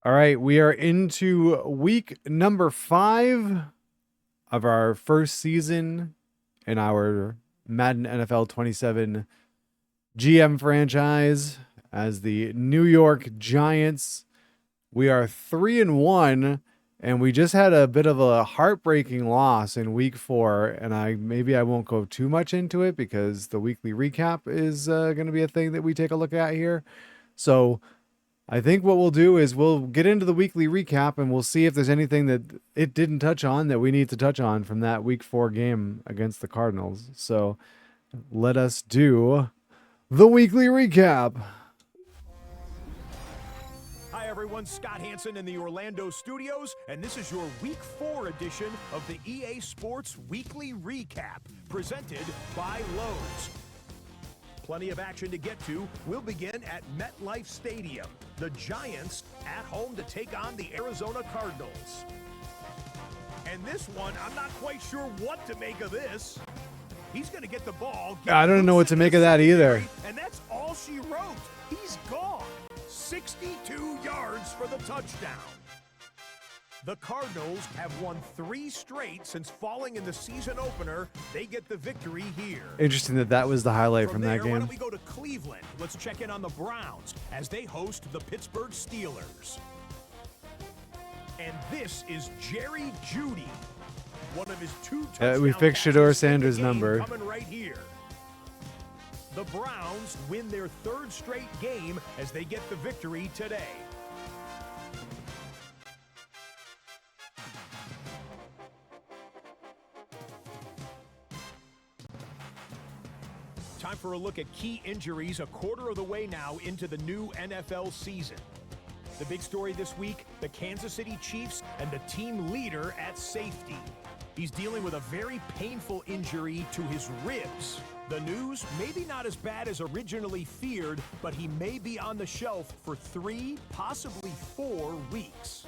All right, we are into week number 5 of our first season in our Madden NFL 27 GM franchise as the New York Giants. We are 3-1, and we just had a bit of a heartbreaking loss in week 4. And I won't go too much into it because the weekly recap is going to be a thing that we take a look at here. So I think what we'll do is we'll get into the weekly recap and we'll see if there's anything that it didn't touch on that we need to touch on from that week 4 game against the Cardinals. So let us do the weekly recap. Hi everyone, Scott Hansen in the Orlando studios, and this is your week 4 edition of the EA Sports Weekly Recap, presented by Lowe's. Plenty of action to get to. We'll begin at MetLife Stadium. The Giants at home to take on the Arizona Cardinals. And this one, I'm not quite sure what to make of this. He's going to get the ball. I don't know what to make of that either. And that's all she wrote. He's gone. 62 yards for the touchdown. The Cardinals have won 3 straight since falling in the season opener. They get the victory here. Interesting that was the highlight from that Why game. don't we go to Cleveland? Let's check in on the Browns as they host the Pittsburgh Steelers. And this is Jerry Jeudy. One of his 2 touchdowns. We fixed Shedeur Sanders' number. Coming right here. The Browns win their 3rd straight game as they get the victory today. Time for a look at key injuries a quarter of the way now into the new NFL season. The big story this week, the Kansas City Chiefs and the team leader at safety. He's dealing with a very painful injury to his ribs. The news, maybe not as bad as originally feared, but he may be on the shelf for 3, possibly 4 weeks.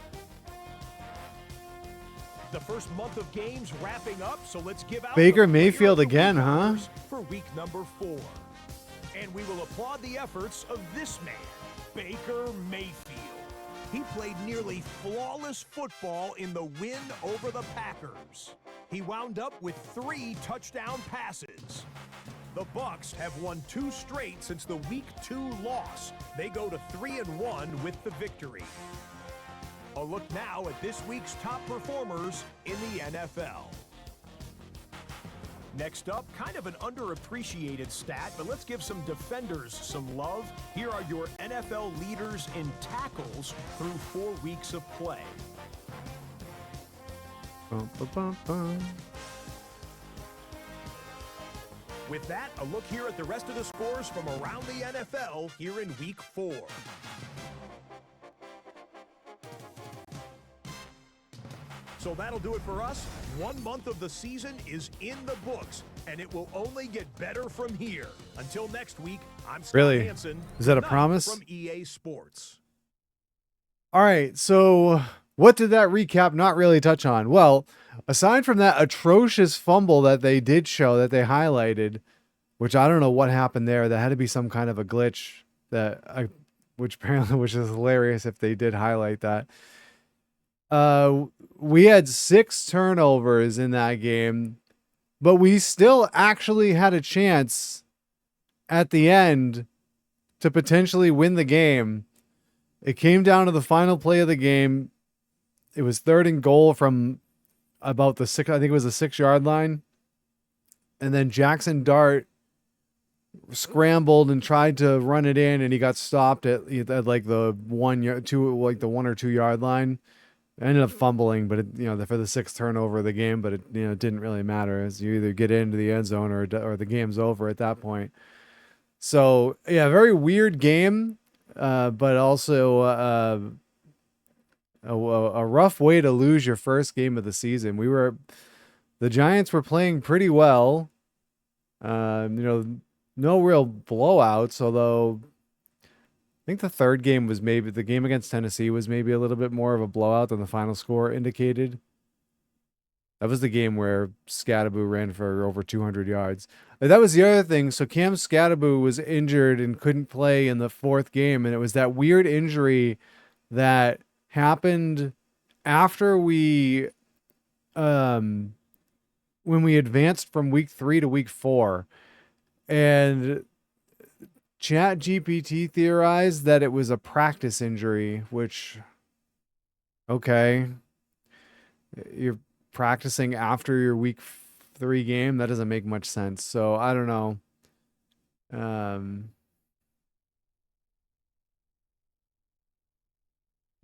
The first month of games wrapping up, so let's give out Baker the Mayfield player of the again, week huh? honors for week number 4. And we will applaud the efforts of this man, Baker Mayfield. He played nearly flawless football in the win over the Packers. He wound up with 3 touchdown passes. The Bucs have won 2 straight since the week 2 loss. They go to 3-1 with the victory. A look now at this week's top performers in the NFL. Next up, kind of an underappreciated stat, but let's give some defenders some love. Here are your NFL leaders in tackles through 4 weeks of play. Bum, bum, bum, bum. With that, a look here at the rest of the scores from around the NFL here in week 4. So that'll do it for us. 1 month of the season is in the books, and it will only get better from here. Until next week, I'm Scott Hansen. Is that a Good night promise? from EA Sports. All right, so what did that recap not really touch on? Well, aside from that atrocious fumble that they did show, that they highlighted, which I don't know what happened there. That had to be some kind of a glitch which is hilarious if they did highlight that. We had 6 turnovers in that game, but we still actually had a chance at the end to potentially win the game. It came down to the final play of the game. It was 3rd and goal from about the 6, I think it was the 6-yard line. And then Jackson Dart scrambled and tried to run it in, and he got stopped at like the 1 or 2 yard line. I ended up fumbling, but for the 6th turnover of the game, but it didn't really matter, as you either get into the end zone or the game's over at that point. So yeah, very weird game, but also a rough way to lose your first game of the season. The Giants were playing pretty well, no real blowouts, although I think the 3rd game was maybe the game against Tennessee was maybe a little bit more of a blowout than the final score indicated. That was the game where Scattaboo ran for over 200 yards. And that was the other thing. So Cam Scattaboo was injured and couldn't play in the 4th game. And it was that weird injury that happened after when we advanced from week 3 to week 4, and Chat GPT theorized that it was a practice injury, which, okay, you're practicing after your week 3 game. That doesn't make much sense. So I don't know.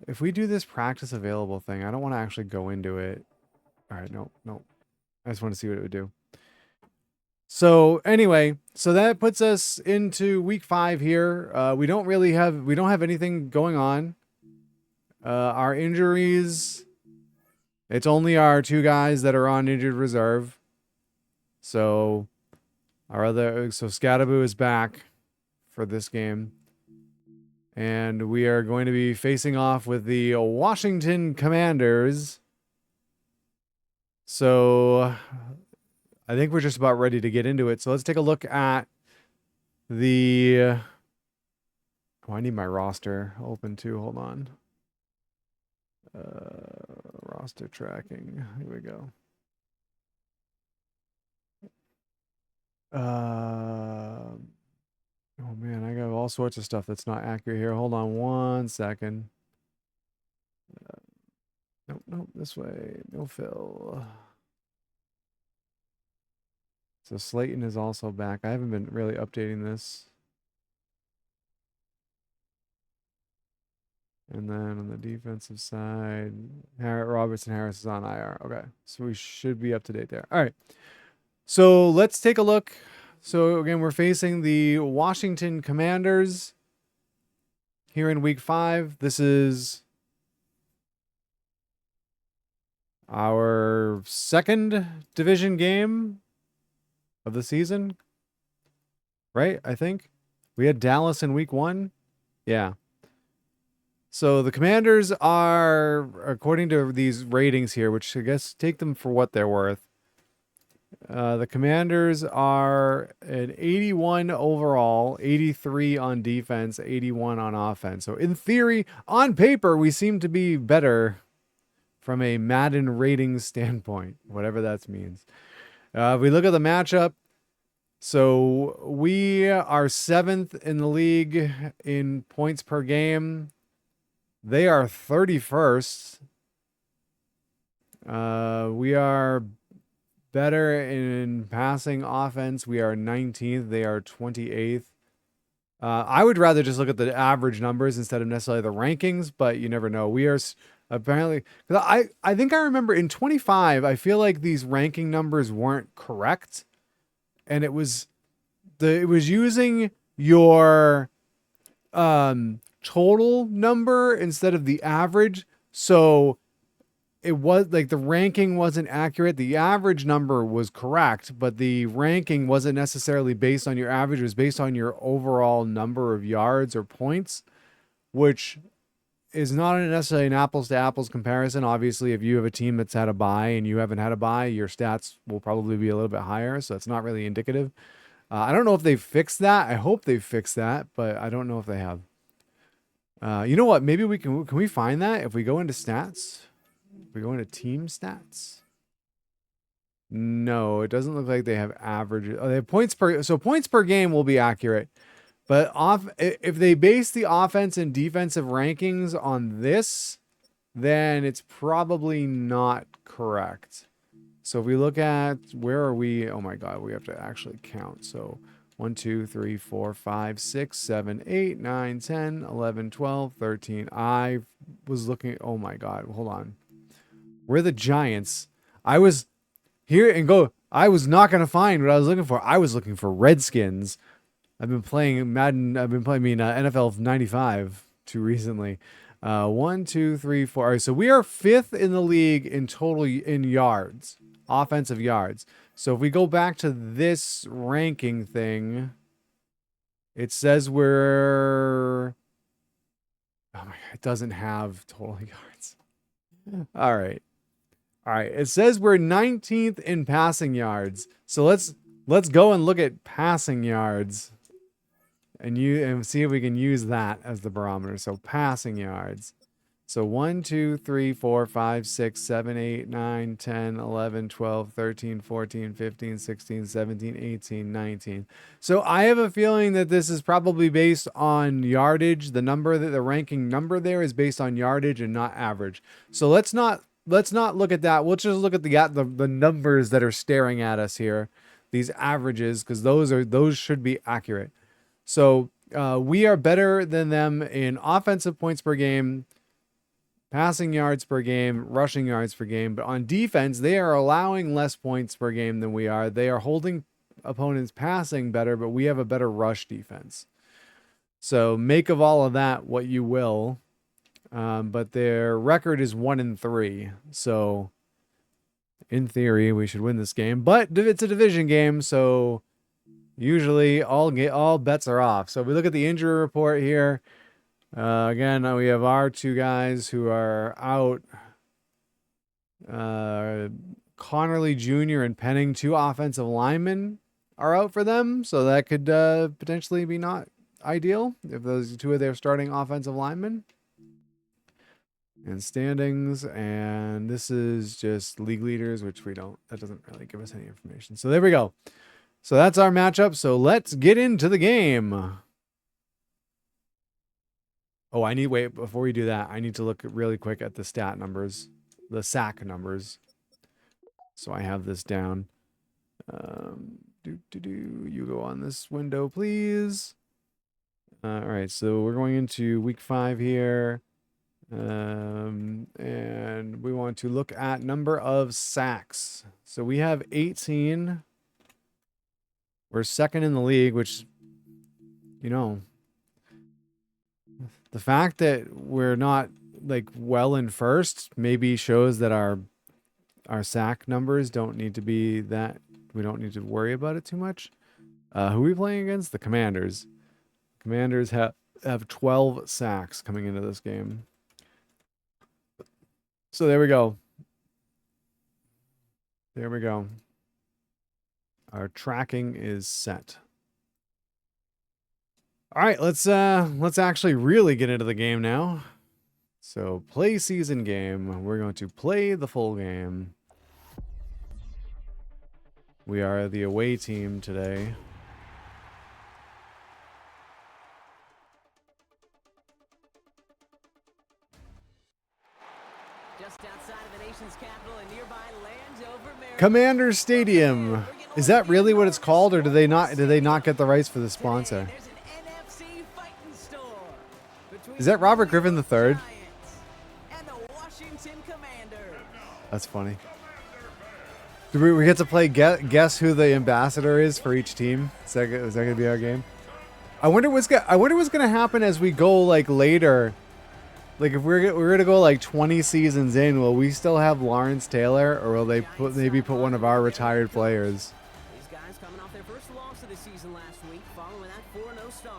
If we do this practice available thing, I don't want to actually go into it. All right, no. I just want to see what it would do. So anyway, so that puts us into week 5 here. We don't have anything going on. Our injuries, it's only our 2 guys that are on injured reserve. So Scadaboo is back for this game. And we are going to be facing off with the Washington Commanders. So I think we're just about ready to get into it. So let's take a look at the... Oh, I need my roster open too. Hold on. Roster tracking. Here we go. Oh man, I got all sorts of stuff that's not accurate here. Hold on one second. Nope, this way. No fill. So Slayton is also back. I haven't been really updating this. And then on the defensive side, Robertson Harris is on IR. Okay, so we should be up to date there. All right, so let's take a look. So again, we're facing the Washington Commanders here in week 5. This is our 2nd division game of the season, right? I think we had Dallas in week 1. Yeah. So the Commanders are, according to these ratings here, which I guess take them for what they're worth. The Commanders are an 81 overall, 83 on defense, 81 on offense. So in theory, on paper, we seem to be better from a Madden ratings standpoint, whatever that means. If we look at the matchup, so we are 7th in the league in points per game. They are 31st. We are better in passing offense. We are 19th. They are 28th. I would rather just look at the average numbers instead of necessarily the rankings, but you never know. We are apparently, I think I remember in 25, I feel like these ranking numbers weren't correct. And it was using your total number instead of the average. So it was like the ranking wasn't accurate. The average number was correct, but the ranking wasn't necessarily based on your average. It was based on your overall number of yards or points, which is not necessarily an apples to apples comparison. Obviously, if you have a team that's had a bye and you haven't had a bye, your stats will probably be a little bit higher. So it's not really indicative. I don't know if they've fixed that. I hope they've fixed that, but I don't know if they have. You know what? Maybe can we find that if we go into stats? If we go into team stats? No, it doesn't look like they have average. Oh, they have points per. So points per game will be accurate, but if they base the offense and defensive rankings on this, then it's probably not correct. So if we look at where are we? Oh my God, we have to actually count. So 1, 2, 3, 4, 5, 6, 7, 8, 9, 10, 11, 12, 13. I was looking. Oh my God, hold on. We're the Giants. I was here and go. I was not going to find what I was looking for. I was looking for Redskins. I've been playing Madden. I've been playing NFL 95 too recently. 1, 2, 3, 4. All right, so we are 5th in the league in total in yards, offensive yards. So if we go back to this ranking thing, it says we're... Oh my God, it doesn't have total yards. All right. It says we're 19th in passing yards. So let's go and look at passing yards and see if we can use that as the barometer. So passing yards. So 1, 2, 3, 4, 5, 6, 7, 8, 9, 10, 11, 12, 13, 14, 15, 16, 17, 18, 19. So I have a feeling that this is probably based on yardage. The ranking number there is based on yardage and not average. So let's not look at that. We'll just look at the numbers that are staring at us here, these averages, because those should be accurate. So we are better than them in offensive points per game, passing yards per game, rushing yards per game. But on defense, they are allowing less points per game than we are. They are holding opponents passing better, but we have a better rush defense. So make of all of that what you will. But their record is 1-3. So in theory, we should win this game. But it's a division game, so usually all bets are off. So we look at the injury report here. Again, we have our two guys who are out. Connerly Jr. and Penning, two offensive linemen, are out for them. So that could potentially be not ideal if those two are their starting offensive linemen. And standings, and this is just league leaders, which that doesn't really give us any information. So there we go. So that's our matchup. So let's get into the game. Oh, before we do that, I need to look really quick at the stat numbers, the sack numbers. So I have this down. You go on this window, please. All right, so we're going into week 5 here. And we want to look at number of sacks. So we have 18. We're second in the league, which, the fact that we're not well in first maybe shows that our sack numbers don't need to be that. We don't need to worry about it too much. Who are we playing against? The Commanders. Commanders have 12 sacks coming into this game. So there we go. There we go. Our tracking is set. All right, let's actually really get into the game now. So play season game. We're going to play the full game. We are the away team today. Just outside of the nation's capital and nearby Landover, Maryland. Commander Stadium. Is that really what it's called, or did they not get the rights for the sponsor? Is that Robert Griffin III? That's funny. Do we get to play guess who the ambassador is for each team? Is that going to be our game? I wonder what's going to happen as we go later. If we're going to go 20 seasons in, will we still have Lawrence Taylor, or will they maybe put one of our retired players? These guys coming off their first loss of the season last week, following that 4-0 start.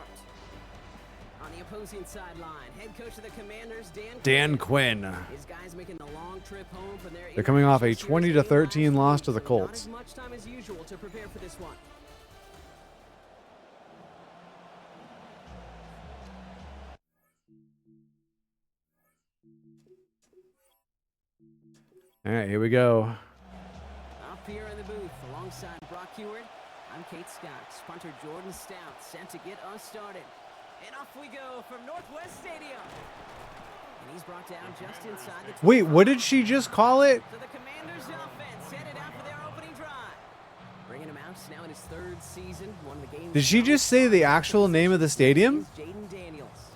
On the opposing sideline, head coach of the Commanders, Dan Quinn. His guys making the long trip home from their They're coming off a 20-13 loss to the Colts. Not as much time as usual to prepare for this one. All right, here we go. Up here in the booth, alongside Brock Heward, I'm Kate Scott. Punter Jordan Stout set to get us started. And off we go from Northwest Stadium. And he's brought down just inside the... Wait, what did she just call it? So the Commanders offense headed out for their opening drive. Bringing him out now in his 3rd season. One of the game's... Did she just say the actual name of the stadium? Jaden Daniels.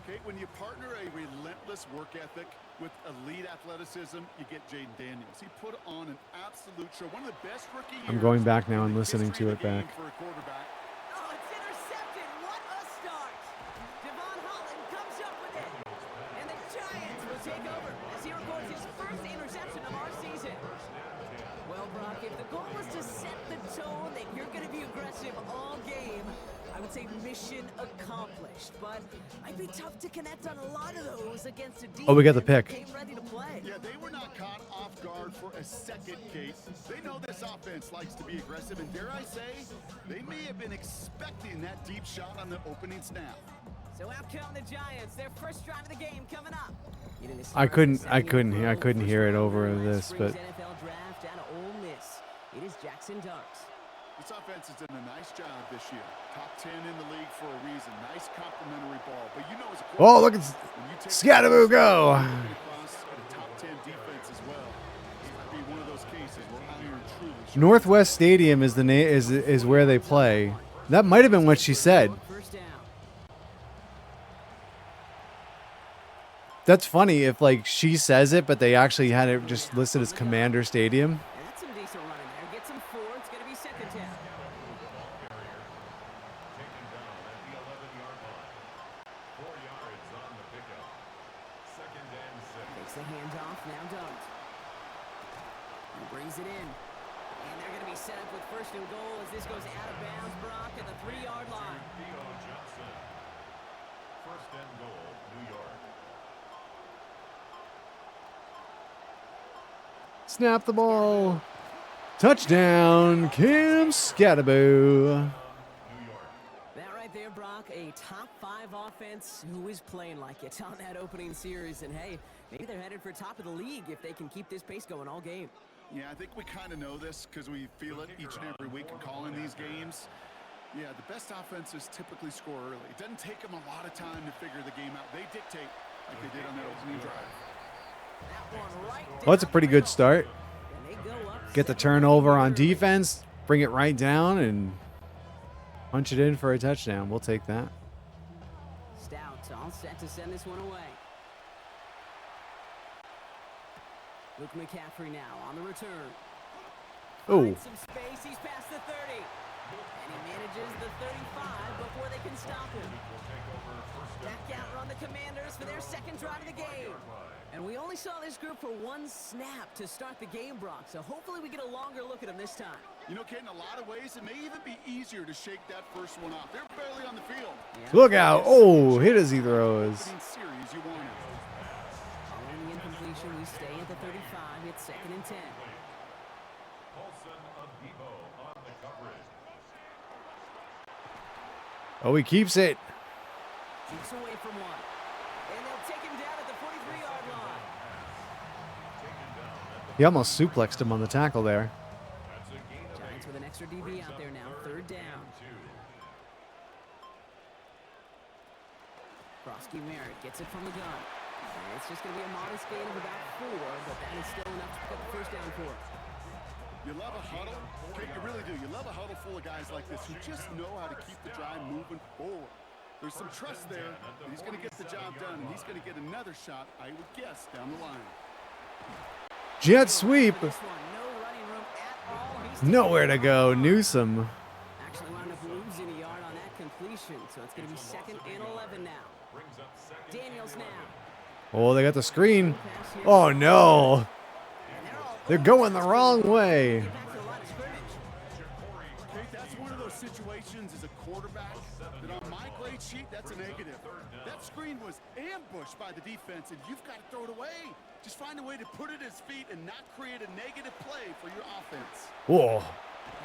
Kate, when you partner a relentless work ethic with elite athleticism, you get Jaden Daniels. He put on an absolute show. One of the best rookie years. I'm going back now and listening to it back. For a quarterback. Oh, it's intercepted. What a start. Devon Holland comes up with it. And the Giants will take over as he records his first interception of our season. Well, Brock, if the goal was to set the tone that you're going to be aggressive all game, I would say mission accomplished, but I'd be tough to connect on a lot of those against a defense. Oh, we got the pick. That came ready to play. Yeah, they were not caught off guard for a second, Kate. They know this offense likes to be aggressive, and dare I say, they may have been expecting that deep shot on the opening snap. So out come the Giants, their first drive of the game coming up. I couldn't hear it over this, but NFL draft out of Ole Miss. It is Jackson Darks. This offense has done a nice job this year. Top 10 in the league for a reason. Nice complimentary ball. But you know, as a oh, look at when you take Scattaboo go. across a top 10 defense as well, this might be one of those cases where iron truly shines. Northwest Stadium is the name is where they play. That might have been what she said. First down. That's funny if like she says it, but they actually had it just listed as Commander Stadium. And that's some decent running there. Gets him 4. It's going to be second down. Takes the handoff. Now Dart. And brings it in. And they're going to be set up with first and goal as this goes out of bounds. Brock at the 3-yard line. First and goal, New York. Snap the ball. Touchdown, Kim Scattaboo. That right there, Brock, a top 5 offense who is playing like it on that opening series. And hey, maybe they're headed for top of the league if they can keep this pace going all game. Yeah, I think we kind of know this because we feel it each and every week in calling these games. Yeah, the best offenses typically score early. It doesn't take them a lot of time to figure the game out. They dictate like they did on that opening drive. That one right Well, that's a pretty good start. and they go up Get the turnover on defense, bring it right down, and punch it in for a touchdown. We'll take that. Stout all set to send this one away. Luke McCaffrey now on the return. Oh, Finds some space. He's past the 30. And he manages the 35 before they can stop him. Back out run the Commanders for their second drive of the game. And we only saw this group for one snap to start the game, Brock. So hopefully we get a longer look at them this time. You know, Kate, in a lot of ways, it may even be easier to shake that first one off. They're barely on the field. look out. Oh, hit as he throws. Opening series, you want it. Following the incompletion, we stay at the 35. It's second and 10. Oh, he keeps it. Keeps away from one. And they'll take him down at the 43-yard line. He almost suplexed him on the tackle there. Giants with an extra DB out there now. Third down. Frosky Merritt gets it from the gun. And it's just going to be a modest gain of about 4, but that is still enough to pick up the first down for us. You love a huddle. Kate, you really do. You love a huddle full of guys like this who just know how to keep the drive moving forward. There's some trust there. He's going to get the job done, and he's going to get another shot, I would guess, down the line. Jet sweep. This one, no running room at all. He's Nowhere to go. Newsom. actually wound up losing a yard on that completion, so it's going to be second and 11 now. Daniels now. Oh, they got the screen. Oh, no. They're going the wrong way. Back to the line of scrimmage. Kate, that's one of those situations as a quarterback that on my grade sheet, that's a negative. That screen was ambushed by the defense, and you've got to throw it away. Just find a way to put it at his feet and not create a negative play for your offense. Whoa.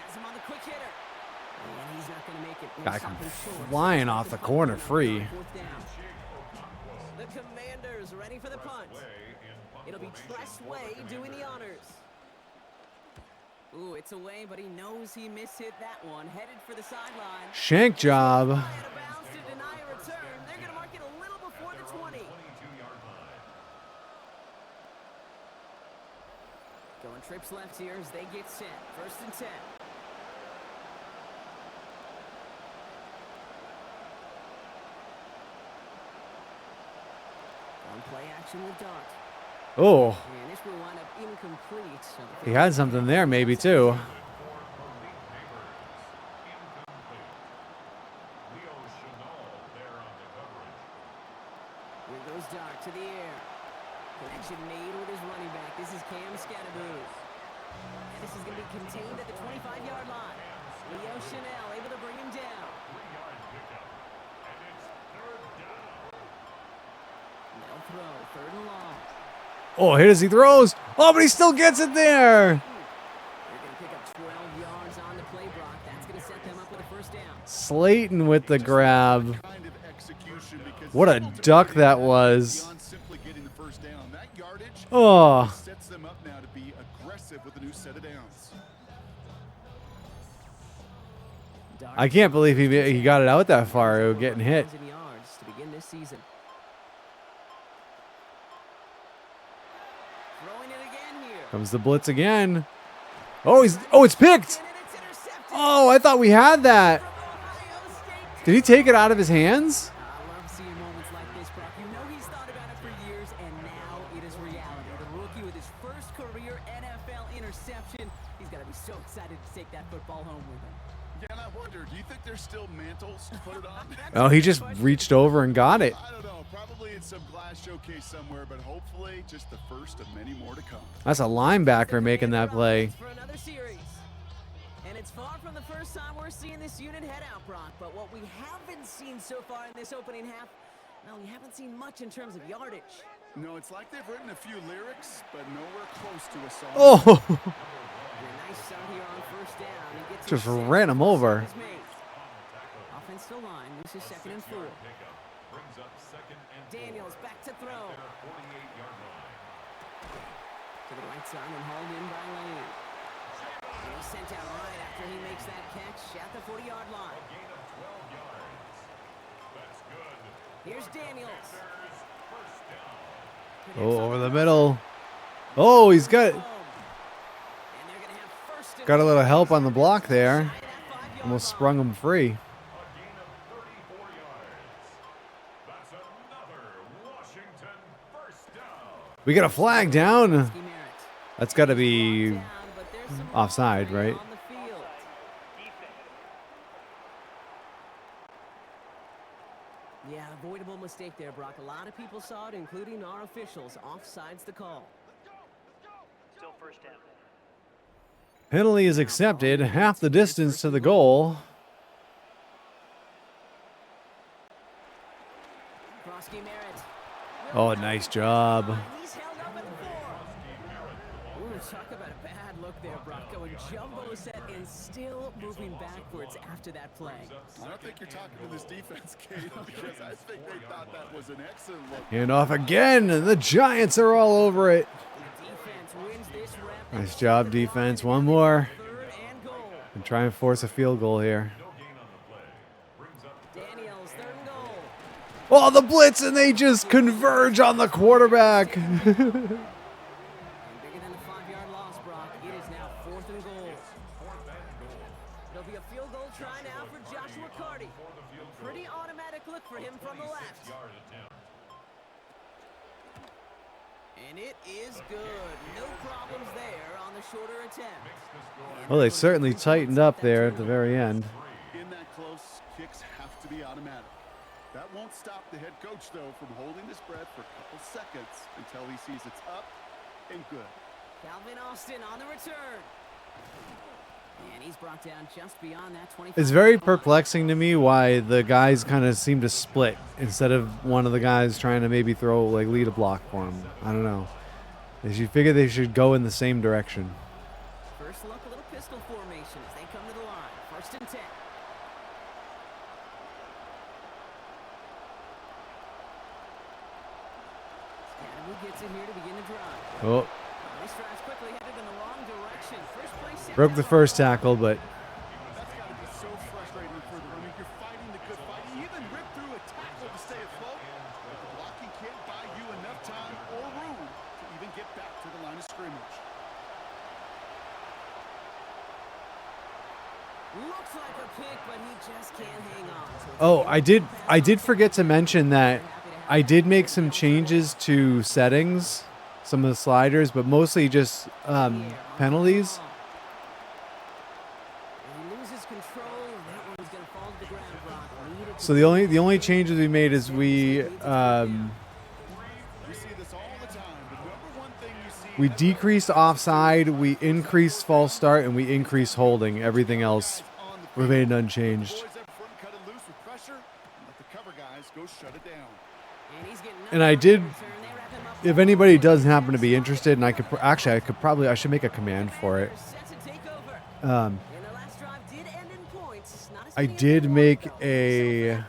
Has him on the quick hitter. And he's not going to make it. Guy come flying off the corner free. Fourth down. The Commanders ready for the punt. It'll be Tress Way doing the honors. Ooh, it's away, but he knows he mishit that one. Headed for the sideline. Shank job. Out of bounds to deny a return. They're going to mark it a little before the 20. Going trips left here as they get set. First and 10. On play action with Dart. Oh, And this will wind up incomplete. So he had something there maybe too. Here goes Dart to the air. Connection made with his running back. This is Cam Scattaboo. And this is going to be contained at the 25-yard line. Leo Chanel able to bring him down. They'll throw. Third and long. Oh, hit as he throws. Oh, but he still gets it there. They're going to pick up 12 yards on the play block. That's going to set them up with a first down. Slayton with the grab. Kind of execution because What a duck that was. beyond simply getting the first down. That yardage Oh, sets them up now to be aggressive with a new set of downs. I can't believe he got it out that far, getting hit. Yards to begin this season. Throwing it again here. Comes the blitz again. Oh, it's picked. And it's intercepted. Oh, I thought we had that. Ohio State. Did he take it out of his hands? I love seeing moments like this, Brock. You know he's thought about it for years, and now it is reality. The rookie with his first career NFL interception. He's got to be so excited to take that football home with him. Yeah, and I wonder, do you think there's still mantles to put it on? Oh, he just reached over and got it. I don't know. Probably in some glass showcase somewhere, but hopefully just the first of many more to come. That's a linebacker making that play. For another series. And it's far from the first time we're seeing this unit head out, Brock. But what we haven't seen so far in this opening half, well, we haven't seen much in terms of yardage. No, it's like they've written a few lyrics, but nowhere close to a song. Oh, Nice start here on first down. He gets just his ran him over. is made. Offensive line. This is 2nd and 4. Daniels back to throw. To the right side and hauled in by Lane. And he's sent out right after he makes that catch at the 40-yard line. Here's Daniels. Oh, over the middle. Oh, he's got a little help on the block there. Almost sprung him free. We got a flag down. That's got to be offside, right? Yeah, avoidable mistake there, Brock. A lot of people saw it, including our officials. Offside's the call. Still first down. Penalty is accepted. Half the distance to the goal. Oh, nice job. He's held up at the 4. Ooh, talk about a bad look there, Brock. Going jumbo set and still moving backwards after that play. I don't think you're talking to this defense, Kate, because I think they thought that was an excellent look. And off again. The Giants are all over it. Defense wins this rep. Nice job, defense. One more. 3rd and goal. And try and force a field goal here. Daniels, 3rd and goal. Oh, the blitz, and they just converge on the quarterback. And bigger than the 5-yard loss, Brock. It is now 4th and goal. There'll be a field goal try now for Joshua Carty. Pretty automatic look for him from the left. And it is good. No problems there on the shorter attempt. Well, they certainly tightened up there at the very end. In that close, kicks have to be automatic. That won't stop the head coach, though, from holding his breath for a couple seconds until he sees it's up and good. Calvin Austin on the return. And he's brought down just beyond that 25. It's very perplexing to me why the guys kind of seem to split instead of one of the guys trying to maybe lead a block for him. I don't know. You figure they should go in the same direction. First look, a little pistol formation as they come to the line. 1st and 10. Academy gets in here to begin the drive. Oh, Nice drives quickly headed in the wrong direction. First play set broke the down. first tackle, but That's got to be so frustrating for the runner. You're fighting the good fight. You even rip through a tackle to stay afloat, but the blocking can't buy you enough time or room to even get back to the line of scrimmage. Looks like a pick, but he just can't hang on. So it's oh, I did forget to mention that I did make some changes to settings, some of the sliders, but mostly just penalties. And he loses control, and that one's going to fall to the ground, Brock. Needed to So the only changes we made is we We see this all the time. The number one thing you see we decreased offside, we increased false start, and we increased holding. Everything else on the remained unchanged. boys up front cut it loose with pressure and let the cover guys go shut it down. And he's getting And I did, if anybody does happen to be interested, and I should make a command for it. I did make a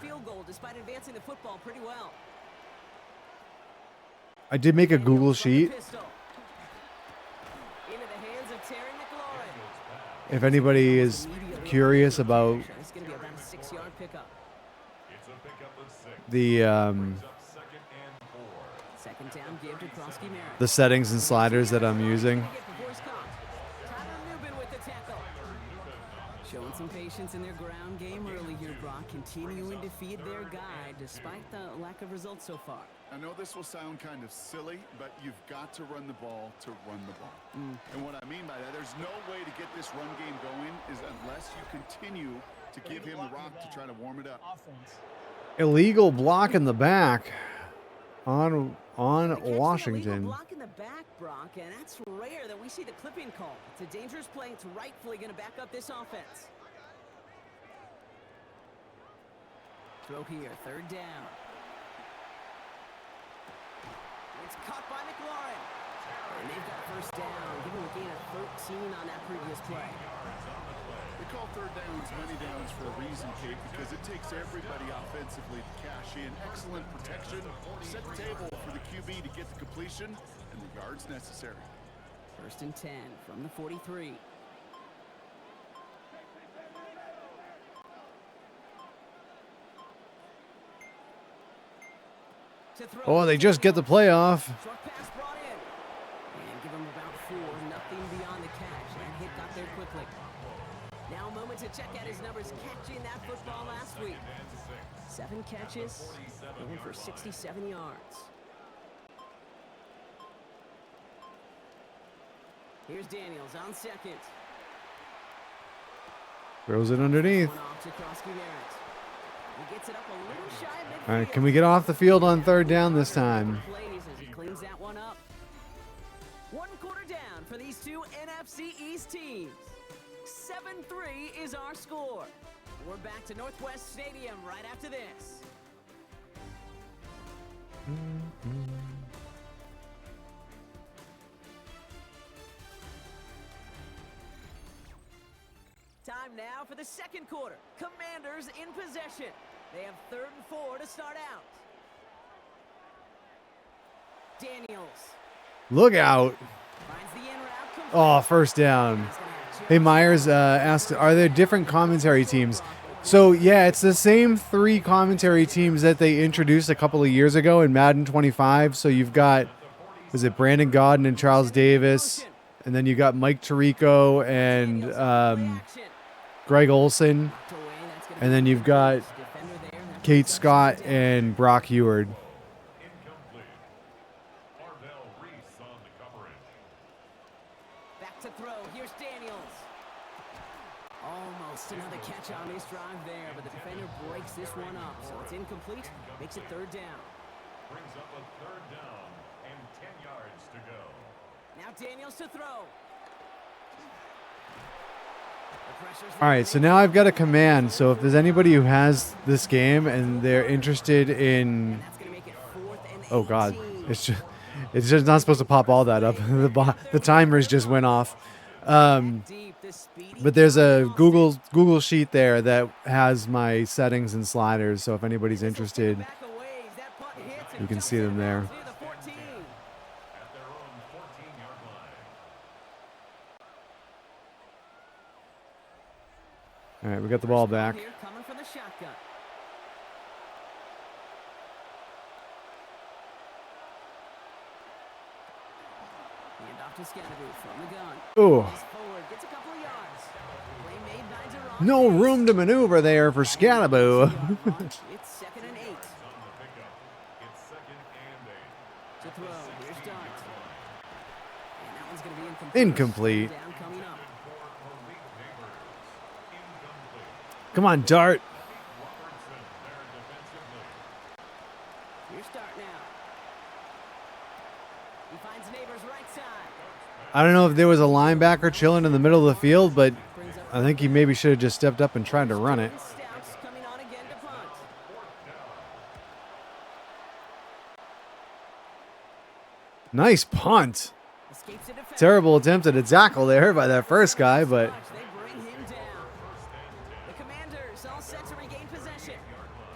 I did make a Google sheet. If anybody is curious about the settings and sliders that I'm using. Showing some patience in their ground game early here, Brock, continuing to feed their guy despite the lack of results so far. I know this will sound kind of silly, but you've got to run the ball to run the ball. And what I mean by that, there's no way to get this run game going is unless you continue to give him the rock to try to warm it up. Illegal block in the back on Washington. Block in the back, Brock, and that's rare that we see the clipping call. It's a dangerous play. It's rightfully going to back up this offense. Throw here, third down. It's caught by McLaurin. And they've got first down. Give him a gain of 13 on that previous play. We call third downs many downs for a reason, Kate, because it takes everybody offensively to cash in. Excellent protection. Set the table for the QB to get the completion and the yards necessary. First and 10 from the 43. Oh, they just get the playoff. Short pass brought in. And give him about 4. Nothing beyond the catch. That hit got there quickly. Now a moment to check out his numbers catching that football last week. 7 catches, going for 67 yards. Here's Daniels on second. Throws it underneath. One off to Krosky Merritt. He gets it up a little shy of midfield. All right, can we get off the field on third down this time? Plays as he cleans that one up. 1 quarter down for these two NFC East teams. 7-3 is our score. We're back to Northwest Stadium right after this. Time now for the second quarter. Commanders in possession. They have 3rd and 4 to start out. Daniels. Look out. Finds the in route. Complete. Oh, first down. Hey, Myers asked, are there different commentary teams? So, yeah, it's the same 3 commentary teams that they introduced a couple of years ago in Madden 25. So you've got, was it Brandon Gaudin and Charles Davis? And then you got Mike Tirico and Greg Olson. And then you've got Kate Scott and Brock Heward. Back to throw. Here's Daniels. Almost another catch on his drive there, but the defender breaks this one up, so it's incomplete. Makes it 3rd down. Brings up a 3rd down and 10 yards to go. Now Daniels to throw. All right, so now I've got a command. So if there's anybody who has this game and they're interested in, oh God, it's just not supposed to pop all that up. The timers just went off. But there's a Google sheet there that has my settings and sliders. So if anybody's interested, you can see them there. All right, we got the ball back. Coming from the shotgun. Hand off to Scatterby from the gun. Oh, Forward, gets a couple of yards. Play made by Duran. no room to maneuver there for Scatterby. It's 2nd and 8. It's 2nd and 8. To throw. Here's Dart. And that one's going to be Incomplete. Down coming up. Come on, Dart. Here's Dart now. He finds Neighbors right side. I don't know if there was a linebacker chilling in the middle of the field, but I think he maybe should have just stepped up and tried to run it. Stouts coming on again to punt. Nice punt. Escapes the defender. Terrible attempt at a tackle there by that first guy, but They bring him down. The Commanders all set to regain possession.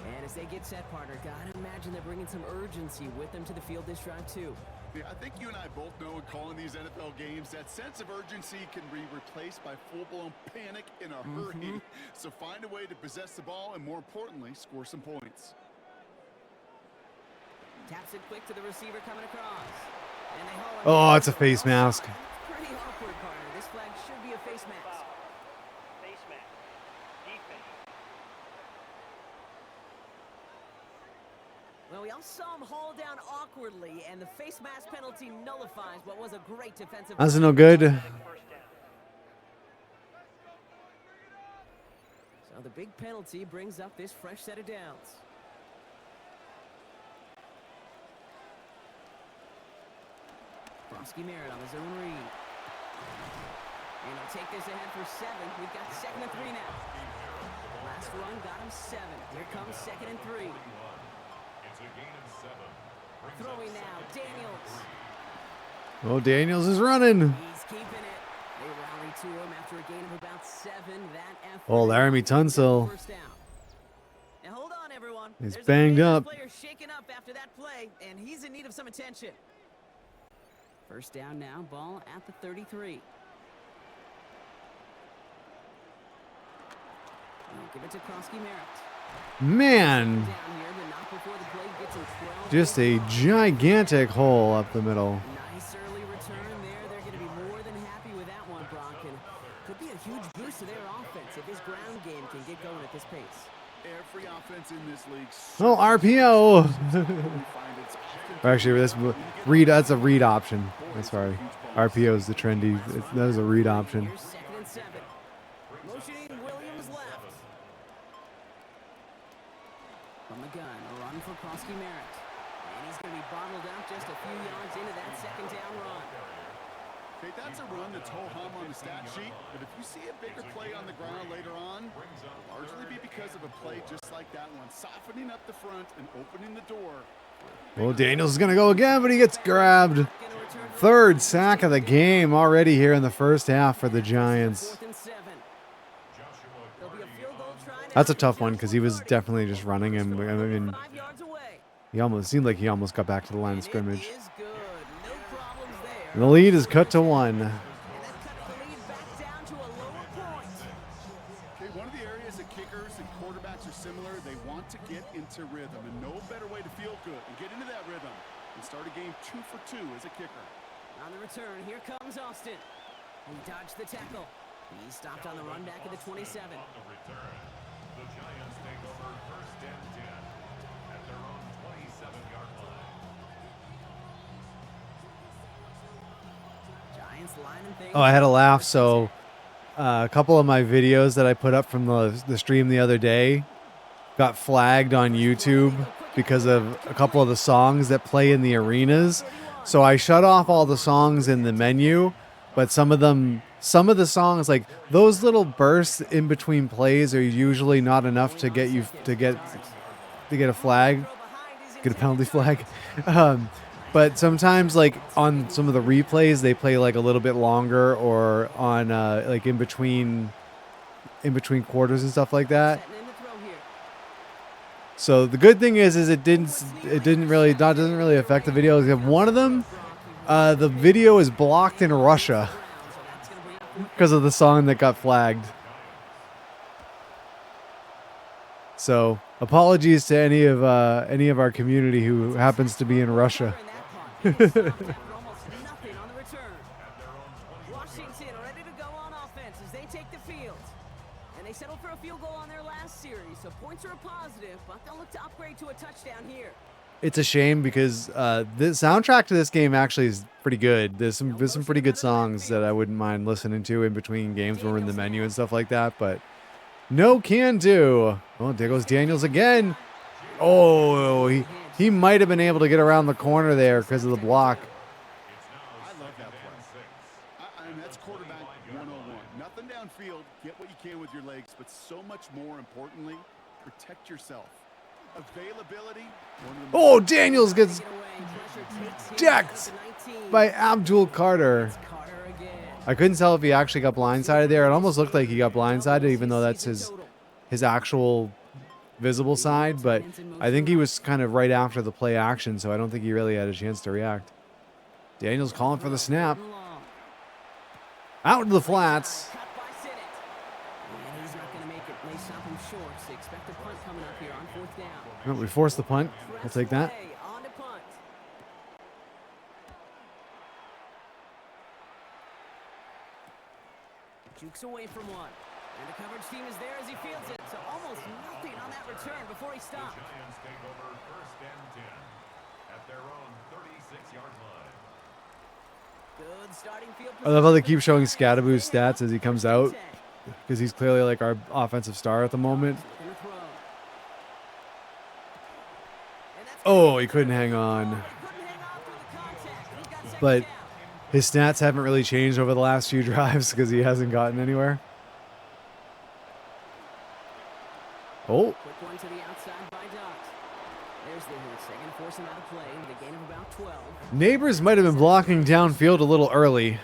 And as they get set, partner, gotta imagine they're bringing some urgency with them to the field this drive, too. Yeah, I think you and I both know in calling these NFL games, that sense of urgency can be replaced by full-blown panic in a hurry. So find a way to possess the ball and, more importantly, score some points. Taps it quick to the receiver coming across. And they haul him Oh, in. it's a face mask. Pretty awkward, partner. This flag should be a face mask. Foul. Face mask. Defense. Well, we all saw him haul down awkwardly, and the face mask penalty nullifies what was a great defensive. That's no good. First down. So the big penalty brings up this fresh set of downs. Bromsky Merritt on his own read. And he'll take this ahead for 7. We've got 2nd and 3 now. Last run got him 7. Here comes 2nd and 3. Throwing now, Daniels. Oh, Daniels is running. He's keeping it. They rally to him after a gain of about 7. That effort. Oh, Laramie Tunsil. First down. Now hold on, everyone. He's There's banged a up. player shaken up after that play, and he's in need of some attention. First down now, ball at the 33. Now give it to Krosky Merritt. Man, Down here, but not before the play gets him 12. just a gigantic hole up the middle. Nice early return there. They're going to be more than happy with that one, Brock. And could be a huge boost to their offense if this ground game can get going at this pace. Every offense in this league. Oh, RPO. find it's often Actually, that's a read option. I'm sorry. RPO is the trendy. That is a read option. Here's 2nd and 7. Motioning Williams left. From the gun, a run for Krosky Merritt. And he's going to be bottled up just a few yards into that 2nd down run. Okay, that's a run that's ho-hum on the stat sheet, but if you see a bigger play on the ground later on, it'll largely be because of a play just like that one, softening up the front and opening the door. Well, Daniels is going to go again, but he gets grabbed. 3rd sack of the game already here in the first half for the Giants. 4th and 7. There'll be a field goal try now. That's a tough one because he was definitely just running him. I mean, 5 yards away. he almost seemed like he almost got back to the line of And scrimmage. it is good. No problems there. And the lead is cut to 1. And that cuts the lead back down to a lower point. Okay, one of the areas that kickers and quarterbacks are similar, they want to get into rhythm, and no better way to feel good and get into that rhythm and start a game 2 for 2 as a kicker. On the return, here comes Austin. He dodged the tackle. He stopped on the run back at the 27. Giants lining things. Oh, I had a laugh. So a couple of my videos that I put up from the stream the other day got flagged on YouTube because of a couple of the songs that play in the arenas. So I shut off all the songs in the menu, but some of the songs, like those little bursts in between plays, are usually not enough to get you to get a flag, get a penalty flag. But sometimes, like on some of the replays, they play like a little bit longer, or on like in between quarters and stuff like that. Setting in the throw here. So the good thing is it doesn't really affect the video. One of them, the video is blocked in Russia because of the song that got flagged. So apologies to any of our community who happens to be in Russia. And that punt. He stopped after almost nothing on the return. Washington ready to go on offense as they take the field. And they settled for a field goal on their last series, so points are a positive, but they'll look to upgrade to a touchdown here. It's a shame because the soundtrack to this game actually is pretty good. There's some pretty good songs that I wouldn't mind listening to in between games when we're in the menu and stuff like that, but no can do. Oh, there goes Daniels again. Oh, he might have been able to get around the corner there because of the block. I love that play. And that's quarterback 101. Nothing downfield, get what you can with your legs, but so much more importantly, protect yourself. Availability. Oh, Daniels gets Get away. Pressure takes him jacked down to 19. by Abdul Carter. Carter again. I couldn't tell if he actually got blindsided there. It almost looked like he got blindsided, even though that's his actual visible side, but I think he was kind of right after the play action, so I don't think he really had a chance to react. Daniels calling for the snap. Out to the flats. Cut by Sinnott. And he's not going to make it. They stop him short. So expect a punt coming up here on 4th down. Oh, we forced the punt. We'll take that. Press play on to punt. Jukes away from one. And the coverage team is there as he fields it. So almost nothing on that return before he stopped. Giants take over 1st and 10 at their own 36-yard line. Good starting field I love how they keep position. showing Scadaboo's stats as he comes out, because he's clearly like our offensive star at the moment. Gonna throw. And that's Oh, he couldn't hang on. couldn't hang on through the contact. He's got second But down. his stats haven't really changed over the last few drives because he hasn't gotten anywhere. Oh, Quick one to the outside by Dots. There's the hit. They're gonna force him out of play with a gain of about 12. Neighbors might have been blocking downfield a little early,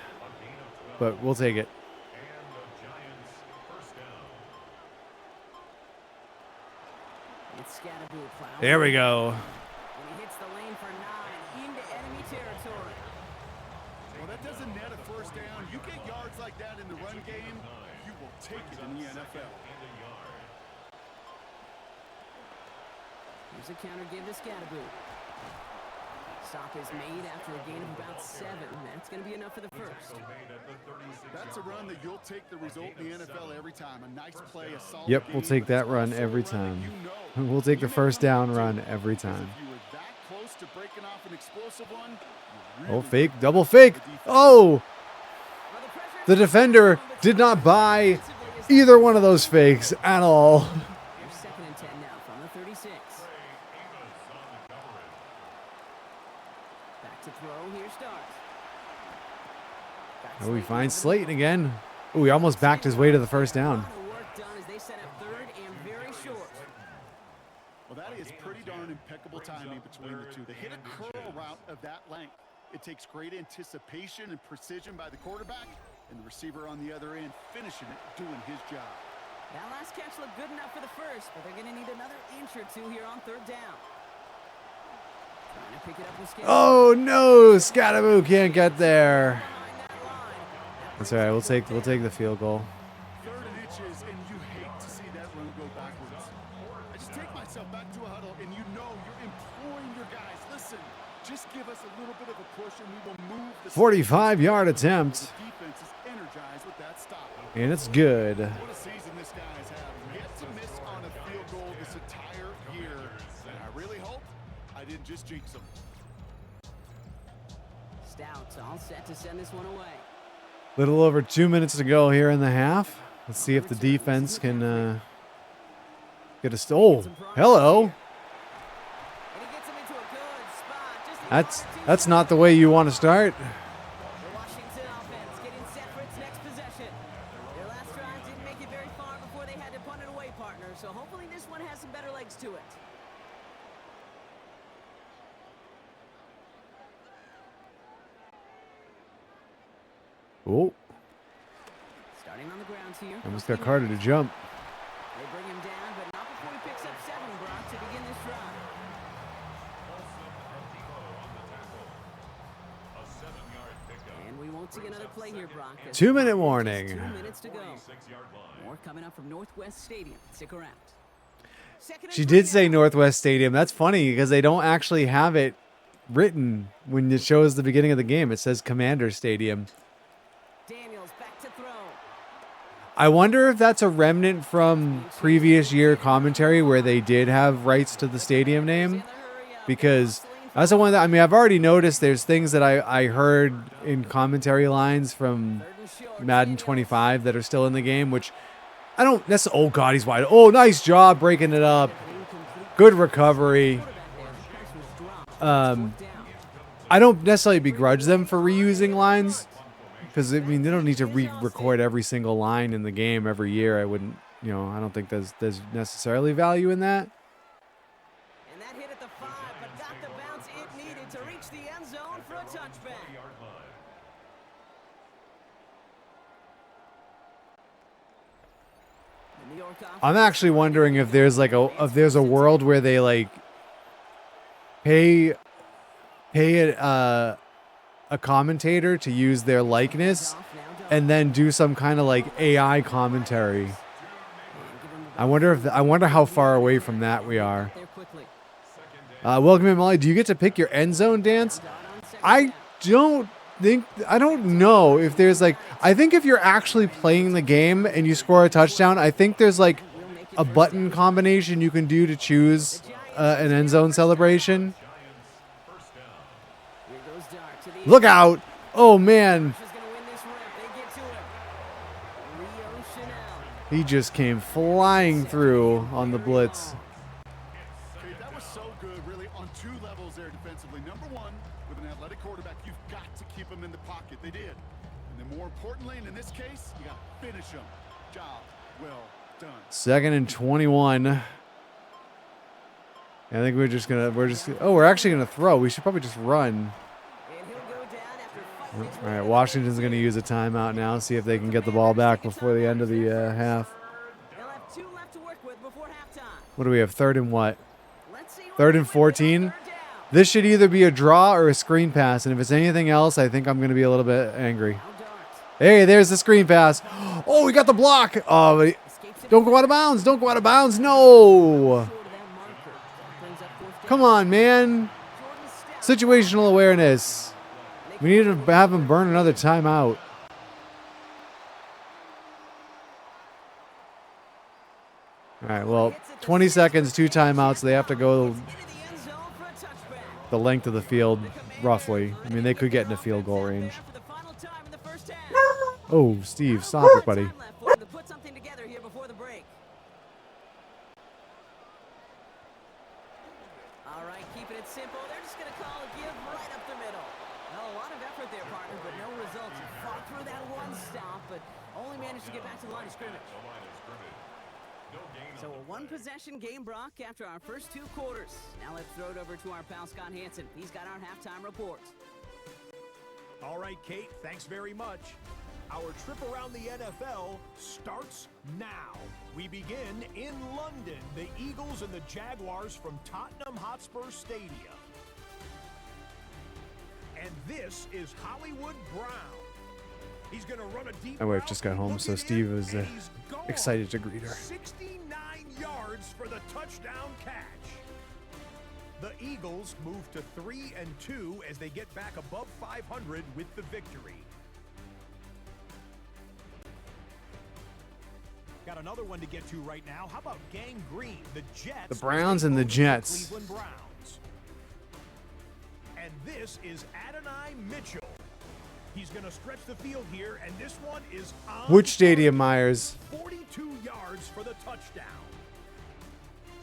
but we'll take it. And the Giants 1st down. It's Scadaboo plowing. There we go. And he hits the lane for 9 into enemy territory. Well, that doesn't net a 1st down. You get yards like that in the run game, you will take it in the NFL. Here's a counter give to Scadaboo. Stop is made after a gain of about 7. That's going to be enough for the first. That's a run that you'll take the result in the NFL every time. A nice play, a solid Yep, game, we'll take but it's that run also a every that time. you know We'll take the you may first not down need to, run every because time. If you were that close to breaking off an explosive one, you Oh, really fake, want double to fake. the defense. Oh, Well, the pressure the defender did not buy either one of those fakes at all. Here's 2nd and 10 now from the 36. Back to throw. Here starts. Got Oh, we Slayton find over the Slayton middle. again. Oh, he almost backed his way to the first A down. lot of work done as they set up 3rd and very short. Well, that is pretty darn impeccable timing between the two. They hit a curl route of that length. It takes great anticipation and precision by the quarterback, and the receiver on the other end finishing it, doing his job. That last catch looked good enough for the first, but they're going to need another inch or 2 here on 3rd down. Trying to pick it up with Scadaboo. Oh no, Scadaboo can't get there. Behind that line. That's all right. We'll take the field goal. 3rd and inches, and you hate to see that run go backwards. I just take myself back to a huddle, and you know you're imploring your guys, listen, just give us a little bit of a push, and we will move the 45-yard attempt, The defense is energized with that stop. and it's good. What a season this guy's having. Yet to miss on a field goal this entire year. And I really hope I didn't just jinx him. Stouts all set to send this one away. Little over 2 minutes to go here in the half. Let's see if the defense can get a oh, hello. And he gets him into a good spot. Just That's not the way you want to start. The Washington offense getting set for its next possession. Their last drive didn't make it very far before they had to punt it away, partner. So hopefully this one has some better legs to it. Oh, Starting on the ground here. almost got Carter to jump. They bring him down, but not before he picks up 7, Brock, to begin this drive. And we won't see another play here, Brock. as 2-minute just warning. 2 minutes to go. More coming up from Northwest Stadium. Stick around. Second and She 3 did say now. Northwest Stadium. That's funny because they don't actually have it written when it shows the beginning of the game. It says Commander Stadium. Daniels back to throw. I wonder if that's a remnant from previous year commentary where they did have rights to the stadium name, because that's the one that, I mean, I've already noticed there's things that I heard in commentary lines from Madden 25 that are still in the game, which I don't necessarily, oh God, he's wide. Oh, nice job breaking it up. Good recovery. I don't necessarily begrudge them for reusing lines, because I mean they don't need to re-record every single line in the game every year. I wouldn't, I don't think there's necessarily value in that. And that hit at the 5, but got the bounce it needed to reach the end zone for a touchback. The New York I'm offense actually wondering if there's like a world where they like pay a commentator to use their likeness and then do some kind of like AI commentary. I wonder how far away from that we are. Welcome in, Molly. Do you get to pick your end zone dance? I don't know if there's like, I think if you're actually playing the game and you score a touchdown, I think there's like a button combination you can do to choose an end zone celebration. Look out. Oh man. He just came flying through on the blitz. Okay, that was so good, really, on two levels there defensively. Number one, with an athletic quarterback, you've got to keep him in the pocket. They did. And then more importantly, and in this case, you got to finish him. Job well done. 2nd and 21. I think we're actually gonna throw. We should probably just run. All right, Washington's gonna use a timeout now, see if they can get the ball back before the end of the half. What do we have? 3rd and what? 3rd and 14. This should either be a draw or a screen pass, and if it's anything else, I think I'm gonna be a little bit angry. Hey, there's the screen pass. Oh, we got the block. Oh, don't go out of bounds. Don't go out of bounds. No. Come on, man. Situational awareness. We need to have him burn another timeout. All right, well, 20 seconds, 2 timeouts. They have to go the length of the field, roughly. I mean, they could get into field goal range. Oh, Steve, stop it, buddy. All right, keeping it simple. They're just going to call a give right up the middle. Well, a lot of effort there, partner, but no results. You fought through that one stop, but only managed to get back to the line of scrimmage. So a one-possession game, Brock, after our first 2 quarters. Now let's throw it over to our pal Scott Hansen. He's got our halftime report. All right, Kate, thanks very much. Our trip around the NFL starts now. We begin in London, the Eagles and the Jaguars from Tottenham Hotspur Stadium. And this is Hollywood Brown. He's going to run a deep My wife just got home, so Steve was excited to greet her. 69 yards for the touchdown catch. The Eagles move to 3-2 as they get back above 500 with the victory. Got another one to get to right now. How about Gang Green, the Jets? The Browns and the Jets. Cleveland Browns. And this is Adonai Mitchell. He's going to stretch the field here, and this one is on. Which stadium, Myers? 42 yards for the touchdown.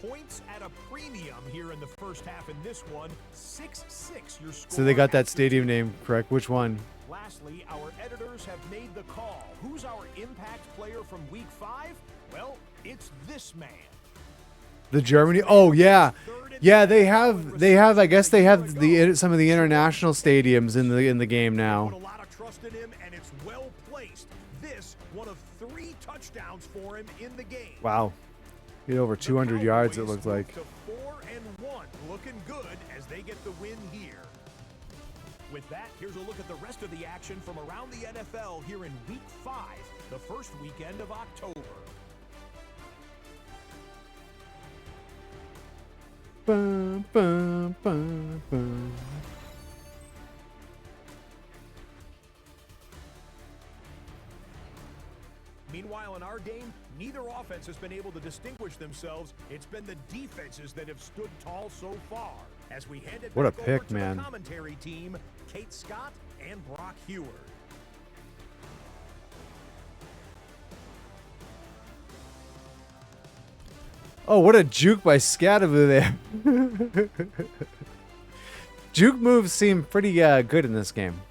Points at a premium here in the first half in this one. 6-6 your score. So they got that stadium name correct. Which one? Lastly, our editors have made the call. Who's our impact player from week 5? Well, it's this man. The Germany. Oh yeah, yeah. They have. I guess they have some of the international stadiums in the game now. Put a lot of trust in him, and it's well placed. This one of 3 touchdowns for him in the game. Wow, he had over 200 yards. It looked like. To 4-1, looking good as they get the win here. With that, here's a look at the rest of the action from around the NFL here in Week 5, the first weekend of October. Bum, bum, bum, bum. Meanwhile, in our game, neither offense has been able to distinguish themselves. It's been the defenses that have stood tall so far. As we hand it What a back over pick, to man. the commentary team, Kate Scott and Brock Heward. Oh, what a juke by Scatavoo there. Juke moves seem pretty good in this game.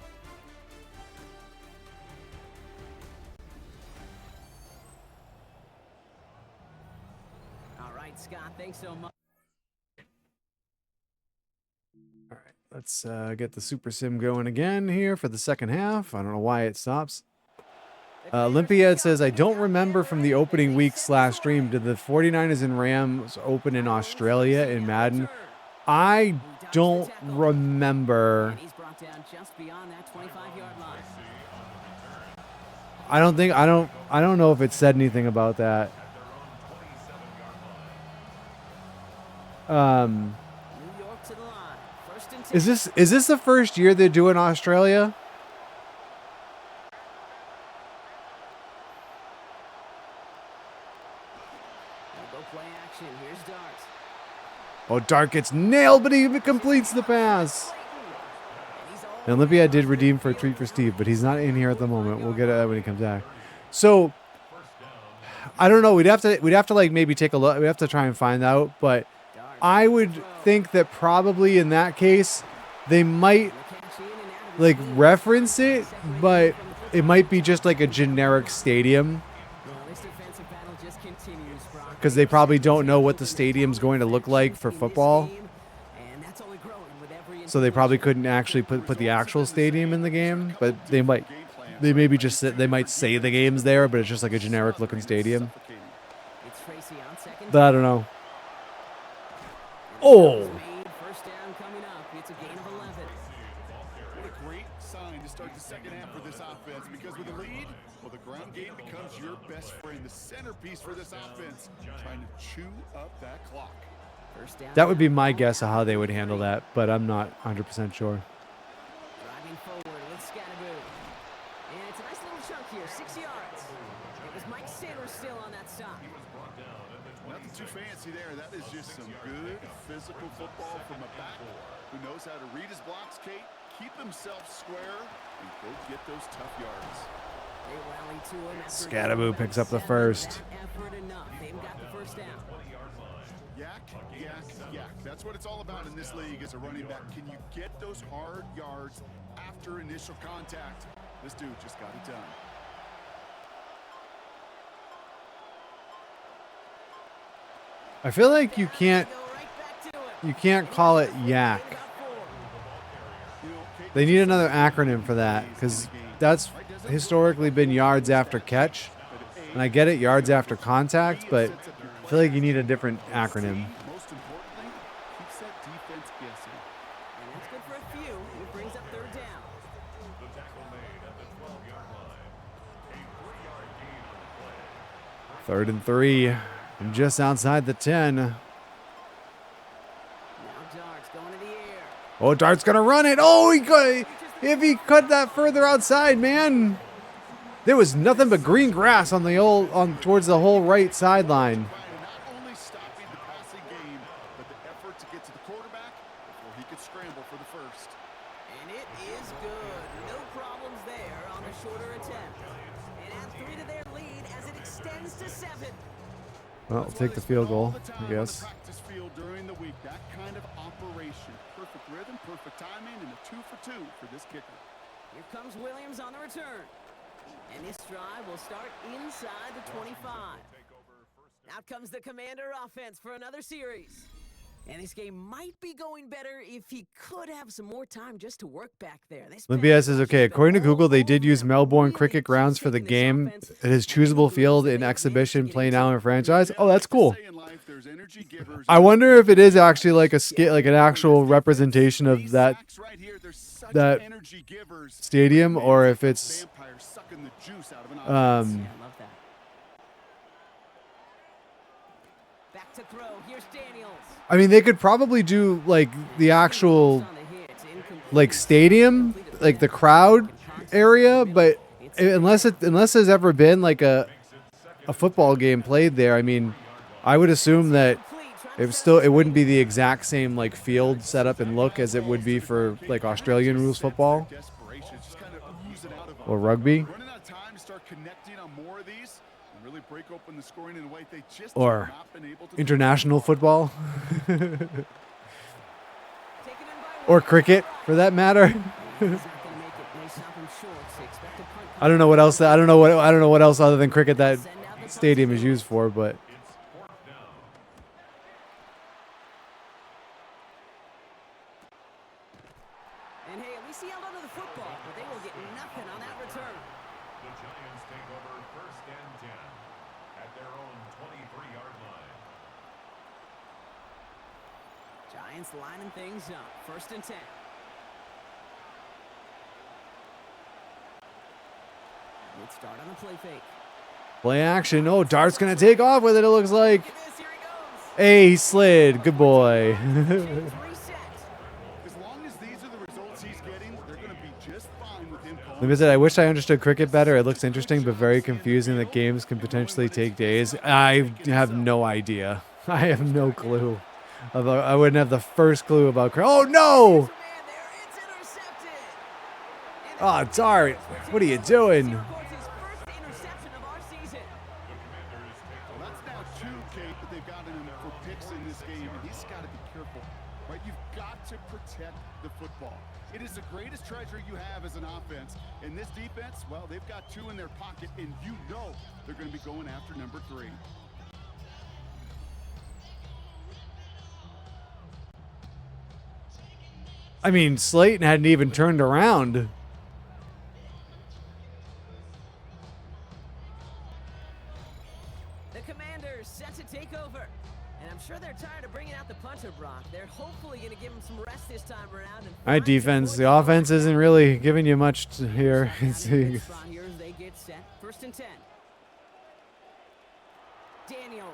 All right, Scott, thanks so much. All right, let's get the Super Sim going again here for the second half. I don't know why it stops. Olympiad says, I don't remember from the opening week / stream. Did the 49ers and Rams open in Australia in Madden? I don't remember. He's brought down just beyond that 25-yard line. I don't know if it said anything about that. New York to the line. First and 10. Is this the first year they're doing Australia? They'll go play action. Here's Dart. Oh, Dart gets nailed, but he completes the pass. And Olympia did redeem for a treat for Steve, but he's not in here at the moment. We'll get it when he comes back. So I don't know. We'd have to like maybe take a look. We have to try and find out. But I would think that probably in that case they might like reference it, but it might be just like a generic stadium because they probably don't know what the stadium's going to look like for football. So they probably couldn't actually put the actual stadium in the game, but they might say the game's there, but it's just like a generic looking stadium. But I don't know. Oh, First down coming up. It's a gain of 11. What a great sign to start the second half for this offense, because with a lead, well, the ground game becomes your best friend, the centerpiece for this offense, trying to chew up that clock. First down. that would be my guess of how they would handle that, but I'm not 100% sure. Driving forward with Scatterboo. And it's a nice little chunk here, 6 yards. It was Mike Sanders still on that stop. Nothing too fancy there. That is just some good physical football from a back who knows how to read his blocks, Kate, keep himself square, and go get those tough yards. They rally to him after Scatterboo getting picks up the seven. first. That effort enough. They've got the first down. Yak, yak, yak. That's what it's all about in this league as a running back. Can you get those hard yards after initial contact? This dude just got it done. I feel like you can't Go right back to it. call it yak. You know, Kate, They need another acronym for that because that's historically been yards after catch. And I get it, yards after contact, but I feel like you need a different acronym. most importantly, keeps that defense guessing. And that's good for a few. It brings up third down. The tackle made at the 12-yard line. A 3-yard gain on the play. 3rd and 3, and just outside the 10. Now Dart's going to the air. Oh, Dart's gonna run it. Oh, if he cut that further outside, man, there was nothing but green grass on towards the whole right sideline. Not only stopping the passing game, but the effort to get to the quarterback before he could scramble for the first. And it is good. No problems there on the shorter attempt. And add 3 to their lead as it extends to 7. Well, I'll take the field goal, I guess. Practice field during the week, that kind of operation. Perfect rhythm, perfect timing, and a 2 for 2 for this kicker. Here comes Williams on the return. And this drive will start inside the 25. Out comes the Commander offense for another series. And this game might be going better if he could have some more time just to work back there. Olympia says, okay, according to Google, they did use Melbourne cricket grounds for the game. It is choosable field in exhibition, play now in franchise. Oh, that's cool. Say in life, there's energy givers. I wonder if it is actually like like an actual representation of that Facts right here, there's such that energy givers. stadium, or if it's Vampires sucking the juice out of an offense. Yeah, I love that. Back to throw. Here's Daniels. I mean, they could probably do like the actual On the hit. Incomplete. like stadium, like the crowd area, but unless there's ever been like a football game played there, I mean, I would assume that it wouldn't be the exact same like field setup and look as it would be for like Australian rules football Desperation, just kind of oozing out of them. or rugby Running out of time to start connecting on more of these and really break open the scoring in a way they just or have not been able to. international football Taken in by or cricket for that matter. He's not going to make it. May stop him short. So expect a punt. I don't know what else other than cricket that stadium is used for, but And hey, at least he held onto the football, but they will get nothing on that return. The Giants take over Giants lining things up. 1st and 10. Good start on the play fake. Play action. Oh, Dart's going to take off with it, it looks like. Look at this, here he goes. Hey, he slid. Good boy. Reset. As long as these are the results he's getting, they're going to be just fine with him calling. Like I said, I wish I understood cricket better. It looks interesting, but very confusing that games can potentially take days. I have no idea. I have no clue. Although I wouldn't have the first clue about cricket. Oh, no! Man there, it's intercepted. Oh, Dart. What are you doing? Records his first interception of our season. Well, that's now 2, Kate, that they've gotten him for picks in this game, and he's got to be careful. Right? You've got to protect the football. It is the greatest treasure you have as an offense. And this defense, well, they've got 2 in their pocket, and you know they're going to be going after number 3. I mean, Slayton hadn't even turned around. The Commanders set to take over. And I'm sure they're tired of bringing out the punter, Brock. They're hopefully going to give him some rest this time around. All right, defense. The offense isn't really giving you much here. Here as they get set. 1st and 10. Daniels.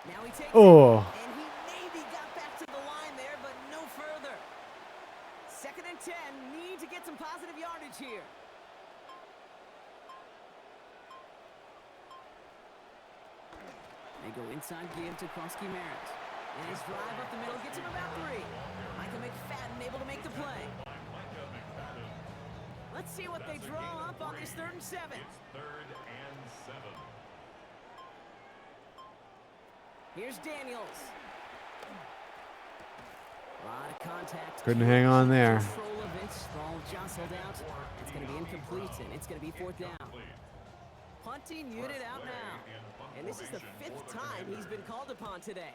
Now he takes Oh. it, and he maybe got back to the line there, but no further. 2nd and 10. Need to get some positive yardage here. They go inside give to Krosky Merritt. And his drive up the middle gets him about 3. Michael McFadden able to make the play. Let's see what they draw up on this 3rd and 7. It's 3rd and 7. Here's Daniels. A lot of contact. Couldn't hang on there. Control of it. Ball jostled out. It's going to be incomplete, and it's going to be 4th down. Punting unit out now. And this is the 5th time he's been called upon today.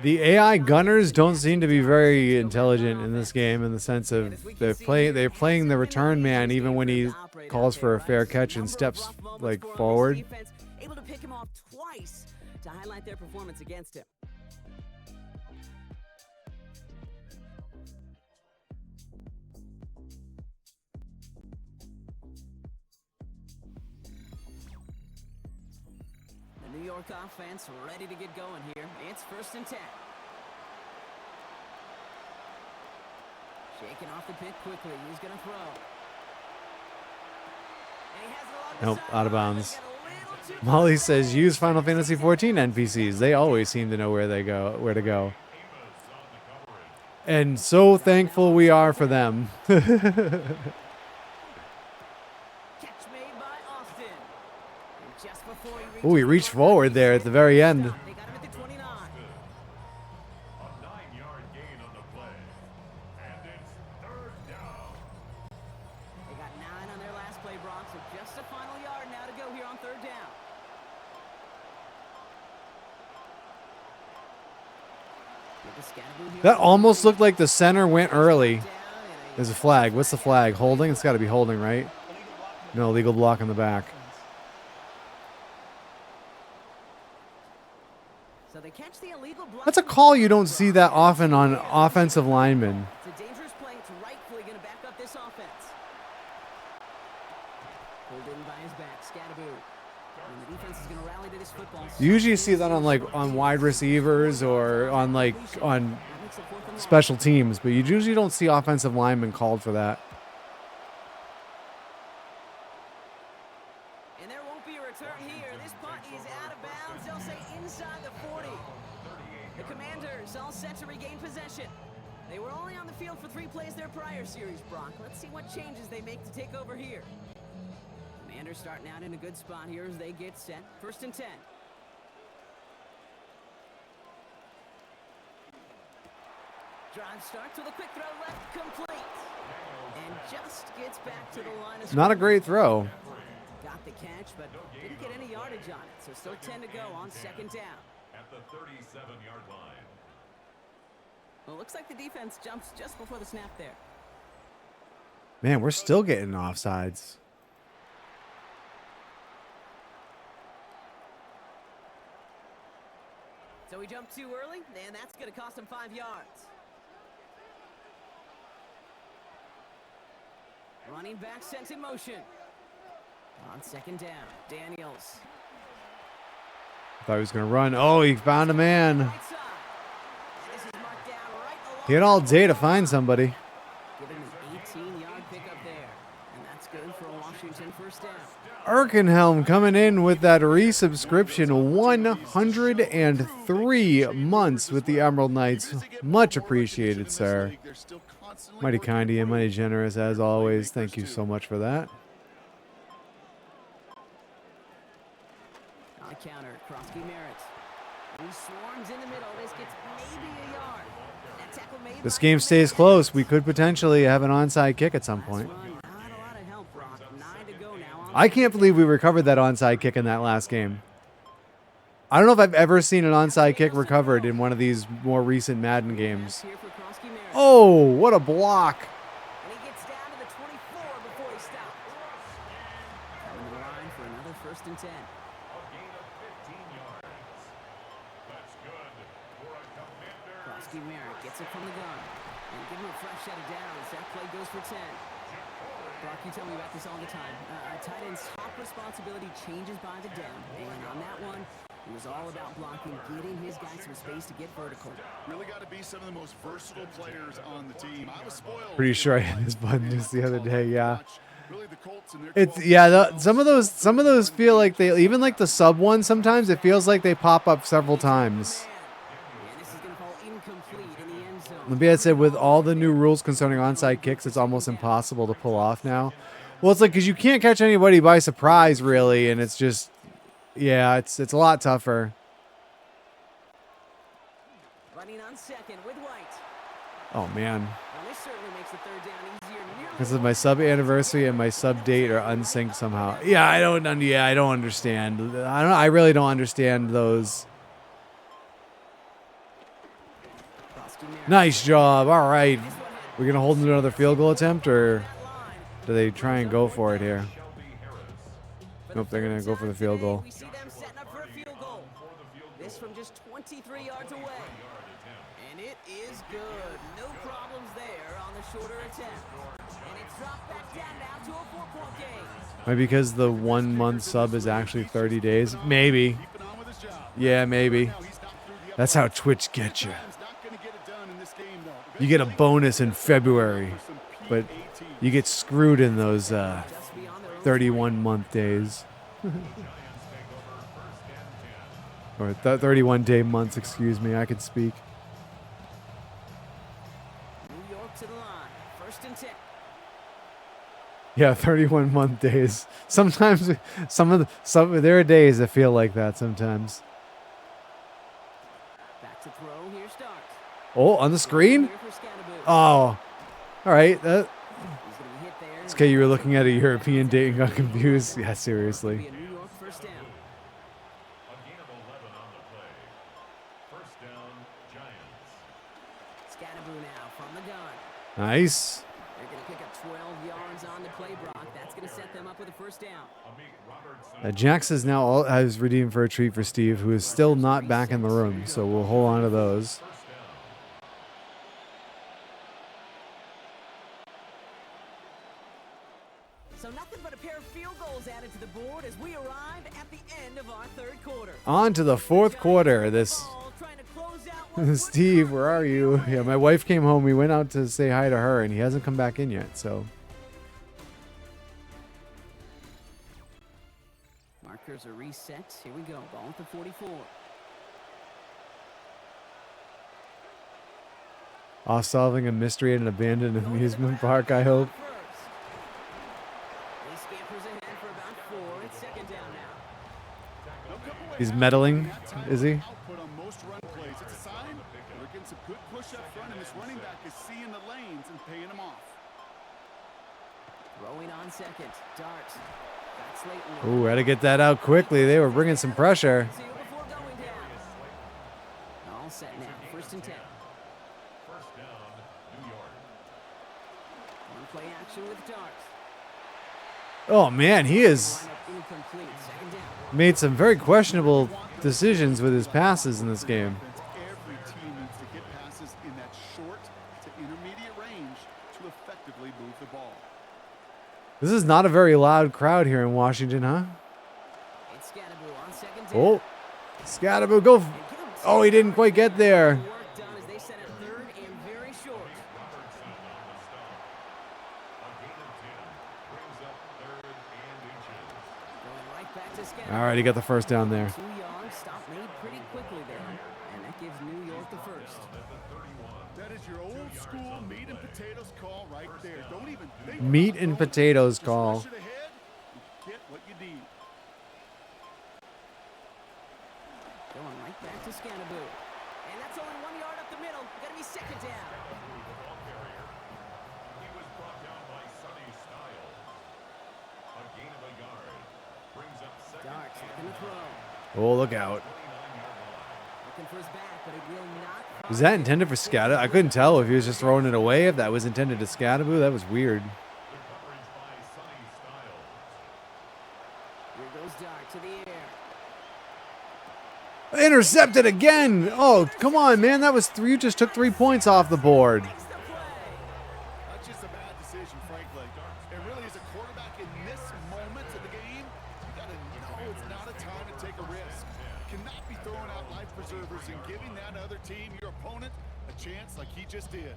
The AI gunners don't seem to be very intelligent in this game in the sense of they're playing the return man even when he calls for a fair catch and steps like forward. Able to pick him off twice to highlight their performance against him. The New York offense ready to get going here. It's 1st and 10. Shaking off the pick quickly. He's going to throw. And he has it along the Nope, out of sideline. bounds. Got a little too Molly says use Final Fantasy 14 NPCs. They always seem to know where to go. And so thankful we are for them. catch made by Austin. And just before he Ooh, he reached forward there at the very end. They got him at the 29. A 9-yard gain on the play. And it's 3rd down. They got 9 on their last play, Brock, so just a final yard now to go here on 3rd down. Get the Scatterboo here. That almost looked like the center went early. Down and There's a flag. What's the flag? Holding? It's got to be holding, right? No, legal block on the back. So they catch the illegal block. That's a call you don't see that often on offensive linemen. It's a dangerous play. It's rightfully going to back up this offense. Pulled in by his back, Scatterboo. And the defense is going to rally to this football. You usually see that on wide receivers or on That makes it 4th and 9. special teams, but you usually don't see offensive linemen called for that. And there won't be a return here. This punt is out of bounds. They'll say inside the 40. The Commanders all set to regain possession. They were only on the field for 3 plays their prior series, Brock. Let's see what changes they make to take over here. Commanders starting out in a good spot here as they get set. 1st and 10. Drive starts with a quick throw left, complete. And just gets back to the line of Not a scrimmage. great throw. Got the catch, but didn't get any yardage on it, so still 10 to go on 2nd down. At the 37-yard line. Well, it looks like the defense jumps just before the snap there. Man, we're still getting offsides. he jumped too early, and that's going to cost him 5 yards. Running back sent in motion. On second down, Daniels. Thought he was going to run. Oh, he found a man. Right side. And this is marked down right along. He had all day to find somebody. Give him an 18-yard pickup there. And that's good for a Washington first down. Erkenhelm coming in with that resubscription. 103 months with the Emerald Knights. Much appreciated, sir. Mighty kind of you, mighty generous as always. Thank you so much for that. On the counter, Krosky Merritt. He swarms in the middle. This gets maybe a yard. That tackle made This by game stays close. We could potentially have an onside kick at some point. Run. Not a lot of help, Brock. 9 to go now. I can't believe we recovered that onside kick in that last game. I don't know if I've ever seen an onside kick recovered in one of these more recent Madden games. Here for Krosky Merritt. Oh, what a block. And he gets down to the 24 before he stops. Coming to the line for another 1st and 10. A gain of 15 yards. That's good for a Commander. Krosky Merritt gets it from the gun. And give him a fresh set of downs. That play goes for 10. Brock, you tell me about this all the time. A tight end's top responsibility changes by the down. And on that one, it was all about blocking, getting his guys some space to get vertical. Really got to be some of the most versatile players on the team. I was spoiled. Pretty sure I hit this button just the other day, yeah. Really, the Colts and their It's 12 yeah, some of those feel like they even like the sub one sometimes it feels like they pop up several times. And this is going to fall incomplete in the end zone. Maybe I said with all the new rules concerning onside kicks, it's almost impossible to pull off now. Well, it's like because you can't catch anybody by surprise really, and it's just yeah, it's a lot tougher. Running on second with White. Oh man, Well, this certainly makes the 3rd down easier. Nearly because of my sub anniversary and my sub date are unsynced somehow. Yeah, I don't understand. I really don't understand those. Krosky Merritt. Nice job. All right, we're gonna hold another field goal attempt, or do they try and go for it here? Nope, they're gonna go for the field goal. We see them setting up for a field goal. This from just 23 yards away. And it is good. No problems there on the shorter attempt. And it's dropped back down now to a 4-point game. Maybe because the 1 month sub is actually 30 days. Maybe. keeping on with his job. Yeah, maybe. Now he's not through the That's how Twitch gets you. He's not going to get it done in this game, though. You get a bonus in February, but you get screwed in those Just beyond their own 31 month days. Or 31 day months, excuse me. I could speak. New York to the line. 1st and 10. Yeah, 31 month days. Sometimes there are days that feel like that sometimes. Back to throw. Here starts. Oh, on the screen? Here for Scatterboo. Oh. All right. He's going to be hit there. It's okay, you were looking at a European date and got confused. Yeah, seriously. Be a New York 1st down. A gain of 11 on the play. First down, Giants. Scatterboo now from the gun. Nice. They're going to pick up 12 yards on the play, Brock. That's going to set them up with a 1st down. Amik Robertson. Jax is now has redeemed for a treat for Steve, who is still not back in the room. So we'll hold on to those. First down. So nothing but a pair of field goals added to the board as we arrive at the end of our 3rd quarter. On to the 4th quarter. This Ball trying to close out what would Steve, be where are you? Yeah, my wife came home. We went out to say hi to her, and he hasn't come back in yet. So Markers are reset. Here we go. Ball at the 44. off solving a mystery at an abandoned amusement park, I hope. First. He scampers ahead for about 4. It's 2nd down now. He's meddling, is he? Output on most run plays. It's a sign we're getting some good push up front, and this running back is seeing the lanes and paying them off. Throwing on 2nd. Dart. Got Slayton. Ooh, had to get that out quickly. They were bringing some pressure. Seal before going down. All set now. 1st and 10. First down, New York. One play action with Dart. Oh man, he has Lineup incomplete. 2nd down. made some very questionable decisions with his passes in this game. Offense effectively move the ball. This is not a very loud crowd here in Washington, huh? It's Scatterbo on second down. Oh, Scatterbo, go. Oh, he didn't quite get there. Work done as they set a third and very short. Going right back to Scatterbo. All right, he got the first down there. 2 yards, stop made pretty quickly there. And that gives New York the first. That is your old school meat and potatoes call right there. Don't even think Meat about and it. potatoes Just call. rush it ahead and get what you need. Going right back to Scatterbo. And that's only 1 yard up the middle. Got to be second down. He was brought down by Sonny Style. A gain of a yard. Brings up second Darts looking to throw. Oh, look out. Looking for his back, but it will not. Was that intended for Scatta? I couldn't tell if he was just throwing it away, if that was intended to Scattaboo. That was weird. coverage by Sonny Style. Here goes Dart to the air. Intercepted again. Oh, come on, man. That was three. You just took 3 points off the board. Makes the play. That's just a bad decision, frankly. And really, as a quarterback in this moment of the game, you got to know it's not a time to take a risk. Cannot be throwing out life preservers and giving that other team, your opponent, a chance like he just did.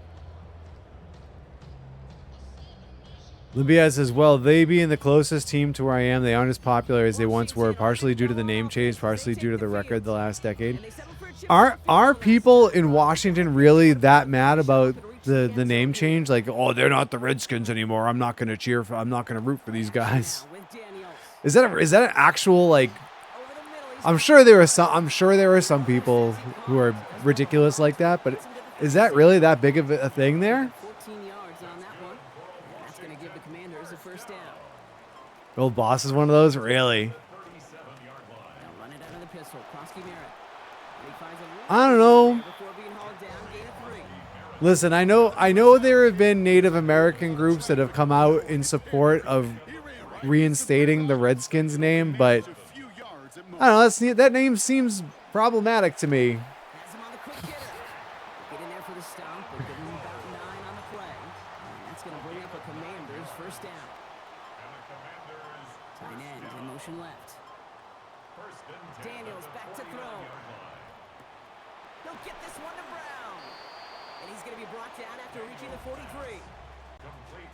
Libya says, well, they being the closest team to where I am, they aren't as popular as they once were, partially due to the name change, partially due to the record the last decade. And they settle for a chip. Are people in Washington really that mad about the name change? Like, oh, they're not the Redskins anymore. I'm not going to I'm not going to root for these guys. Now with Daniels. Is that an actual, like, Over the middle. He's I'm sure there are some people who are ridiculous like that, but is that really that big of a thing there? 14 yards on that one. And that's going to give the Commanders a first down. Old boss is one of those, really. They'll run it out of the pistol. Krosky Merritt. And he finds a I don't know. before being hauled down. Gain of 3. Listen, I know there have been Native American groups that have come out in support of reinstating the Redskins name, but A few yards at most. I don't know, that name seems problematic to me. Has him on the quick hitter. Get in there for the stop, but give him about 9 on the play. And that's going to bring up a Commanders first down. Tight end in motion left. Daniels back to throw. He'll get this one to Brown. And he's going to be brought down after reaching the 43.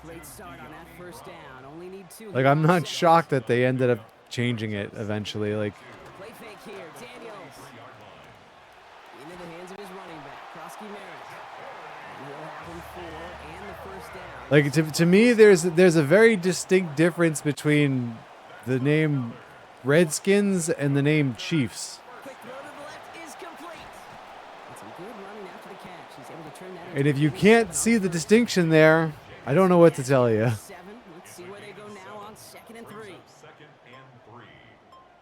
Great start on that first down. Only need 2. Like, I'm not shocked that they ended up changing it eventually. Like, Play fake here. Daniels. Into the hands of his running back, Krosky Merritt. And he'll have him 4 and the first down. like to me, there's a very distinct difference between the name Redskins and the name Chiefs. Quick throw to the left is complete. And some good running after the catch. He's able to turn that And into if you a first can't down. see the distinction there, I don't know what to tell you. 7. Let's see where they go now on 2nd and 3. Second and 3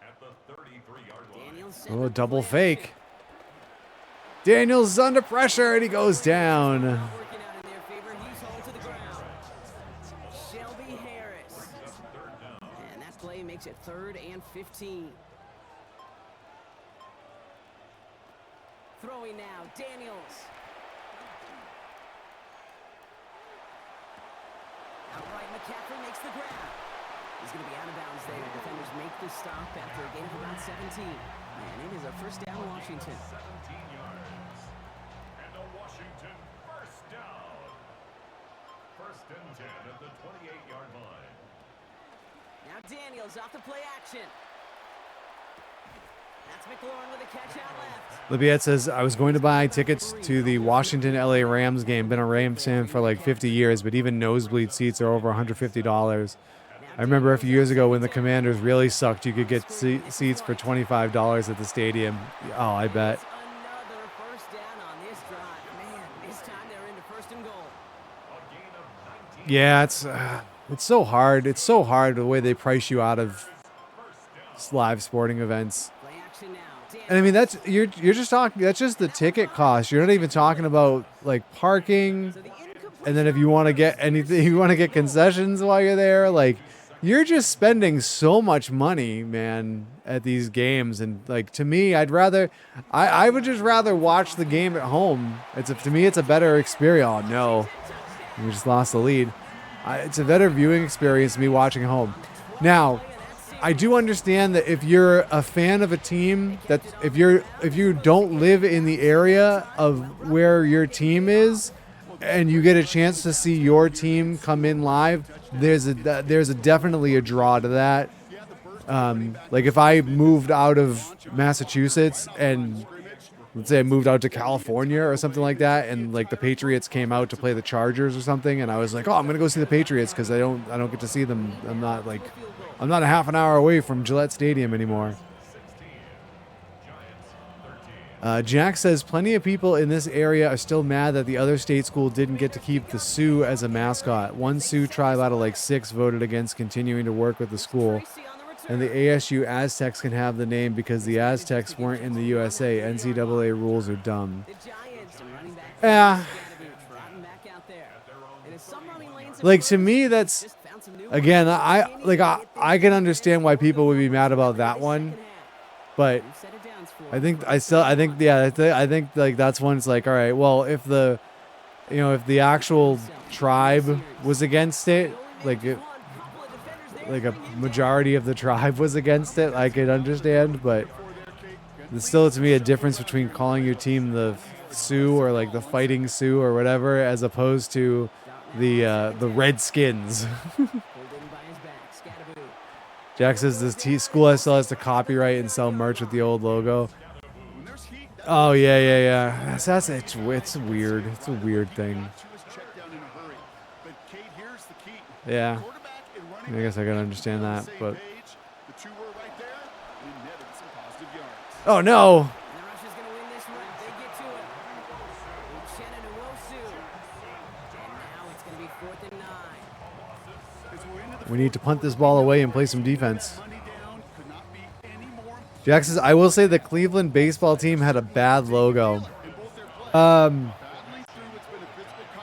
at the 33-yard line. Daniels set Oh, up the double play action. fake. Daniels is under pressure and he goes down. Working out in their favor. He's hauled to the ground. Shelby Harris. And that play makes it 3rd and 15. Throwing now, Daniels. Outright McCaffrey makes the grab. He's going to be out of bounds there. Defenders make the stop after a gain of about 17. And it is a first down, Washington. 17 yards. And a Washington first down. First and 10 at the 28-yard line. Now Daniels off the play action. That's McLaurin with a catch out left. Libiet says, I was going to buy tickets to the Washington LA Rams game. Been a Rams fan for like 50 years, but even nosebleed seats are over $150. I remember a few years ago when the Commanders really sucked, you could get seats for $25 at the stadium. Oh, I bet. It's another first down on this drive. Man, this time they're into 1st and goal. A gain of 19. Yeah, it's so hard. It's so hard the way they price you out of live sporting events. Play action now. And I mean, that's you're just talking. That's just the ticket cost. You're not even talking about like parking. So the incomplete And then if you want to get anything, you want to get concessions while you're there, like you're just spending so much money, man, at these games. And like, to me, I would just rather watch the game at home. To me, it's a better experience. Oh no, we just lost the lead. It's a better viewing experience than me watching at home. Now, I do understand that if you're a fan of a team, that if you don't live in the area of where your team is, and you get a chance to see your team come in live, there's a definitely a draw to that. Like if I moved out of Massachusetts and let's say I moved out to California or something like that, and like the Patriots came out to play the Chargers or something, and I was like, oh, I'm gonna go see the Patriots because I don't get to see them. I'm not a half an hour away from Gillette Stadium anymore. Jack says plenty of people in this area are still mad that the other state school didn't get to keep the Sioux as a mascot. One Sioux tribe out of like 6 voted against continuing to work with the school. And the ASU Aztecs can have the name because the Aztecs weren't in the USA. NCAA rules are dumb. Yeah. Like to me, that's again, I can understand why people would be mad about that one, but I think like that's one. It's like, all right, well, if the actual tribe was against it, like a majority of the tribe was against it, I could understand, but there's still to me a difference between calling your team the Sioux or like the Fighting Sioux or whatever, as opposed to the Redskins. Jack says this school still has to copyright and sell merch with the old logo. Oh yeah. It's weird. It's a weird thing. Yeah. I guess I can understand that, but oh no! We need to punt this ball away and play some defense. Jack says, I will say the Cleveland baseball team had a bad logo.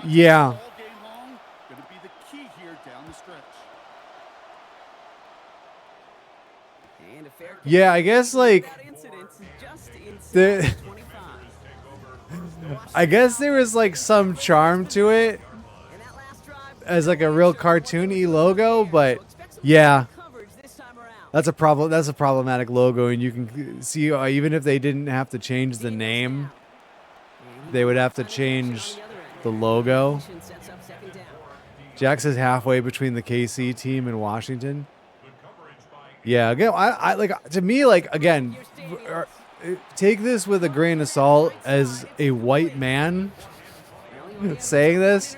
Yeah. Yeah, I guess like I guess there was like some charm to it as like a real cartoony logo, but yeah, that's a problem. That's a problematic logo, and you can see even if they didn't have to change the name, they would have to change the logo. Jack says halfway between the KC team and Washington. Yeah, again, I like to me, like again, take this with a grain of salt as a white man saying this,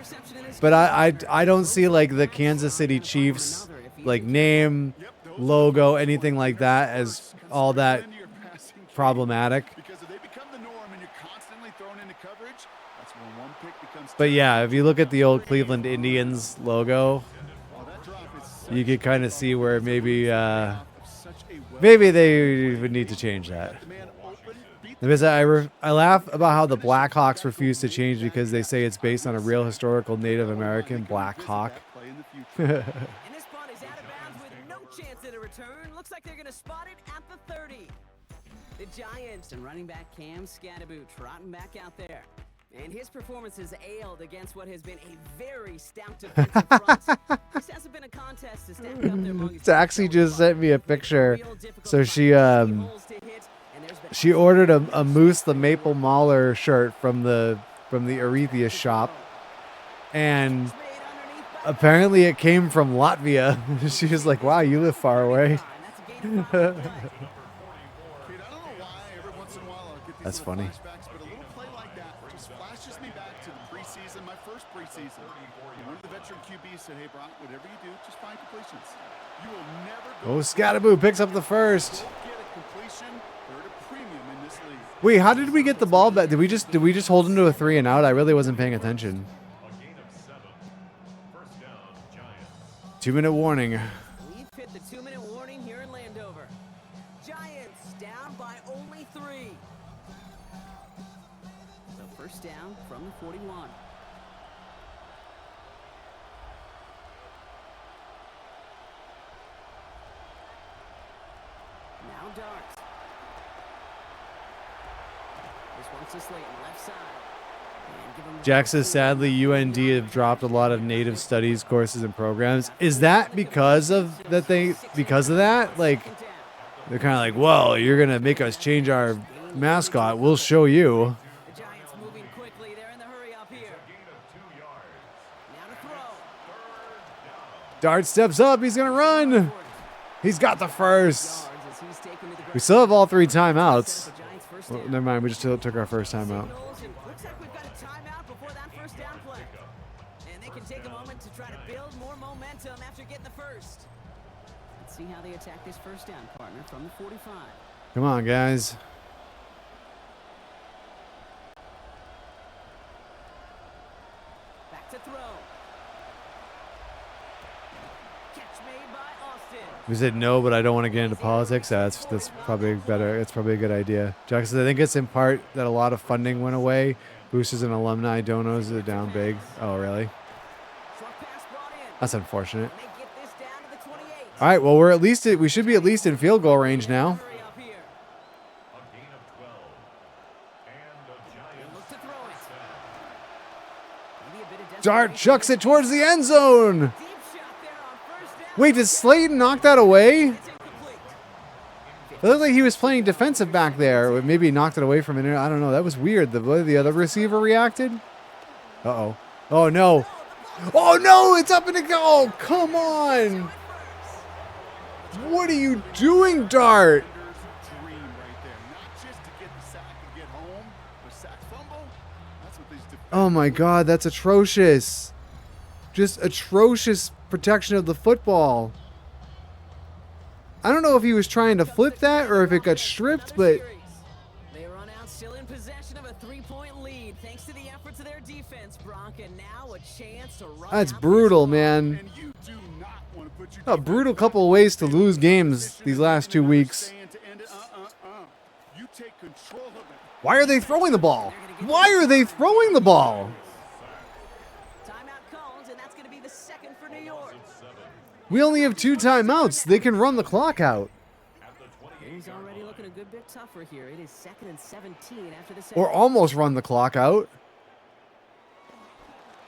but I don't see like the Kansas City Chiefs like name, logo, anything like that as all that problematic. But yeah, if you look at the old Cleveland Indians logo, you could kind of see where maybe they would need to change that. Because I laugh about how the Blackhawks refuse to change because they say it's based on a real historical Native American Black Hawk. And this punt is out of bounds with no chance at a return. Looks like they're going to spot it at the 30. The Giants and running back Cam Scatterboot trotting back out there. And his performance has ailed against what has been a very stout defensive front. This hasn't been a contest to stand up there among Taxi just sent me a picture. So she ordered a Moose the Maple Mauler shirt from the Arethius shop, and apparently it came from Latvia. She was like, "Wow, you live far away." That's funny. Oh, Scattaboo picks up the first. Wait, how did we get the ball back? Did we just hold him to a 3 and out? I really wasn't paying attention. 2-minute warning. We've hit the 2-minute warning here in Landover. Giants down by only 3. So first down from the 41. Now Darts. This one's to Slayton, left side. Jack says, sadly, UND have dropped a lot of native studies courses and programs. Is that because of that? Like, they're kind of like, well, you're going to make us change our mascot. We'll show you. The Giants moving quickly. They're in the hurry up here. Now to throw. Dart steps up. He's going to run. He's got the first. Yards as he's taken to the We still have all 3 timeouts. The Giants first Well, down. never mind. We just took our first timeout. Looks like we've got a timeout before that first down play. And they can take a moment to try to build more momentum after getting the first. Let's see how they attack this first down, partner, from the 45. Come on, guys. Back to throw. Catch made by Austin. We said no, but I don't want to get into politics. That's probably better. It's probably a good idea. Jack says, I think it's in part that a lot of funding went away. Boosters and alumni donos are down big. Oh, really? Short pass brought in. That's unfortunate. They get this down to the 28. All right, well, we should be at least in field goal range now. Hurry up here. A gain of 12. And the They Giants look to throw it. Maybe a bit of Dart desperation. chucks it towards the end zone. Deep shot there on first down. Wait, did Slayton knock that away? It's incomplete. It looked like he was playing defensive back there. Or maybe he knocked it away from an. I don't know. That was weird. The way the other receiver reacted. Uh-oh. Oh, no. Oh, no. It's up in the go. Oh, come on. What are you doing, Dart? Dream right there. Not just to get the sack and get home, but sack fumble. That's what these defenders Oh, my God. That's atrocious. Just atrocious protection of the football. I don't know if he was trying to flip that or if it got stripped, but They run out still in possession of a 3-point lead thanks to the efforts of their defense, Bronk, and now a chance to run that's out brutal, man. and you do not want to put your A brutal couple of ways to lose games these last 2 weeks. saying to end it. You take control of it. Why are they throwing the ball? Why are they throwing the ball? Timeout called, and that's going to be the second for New York. We only have 2 timeouts. They can run the clock out. Game's already looking a good bit tougher here. It is 2nd and 17 after the second. Or almost run the clock out.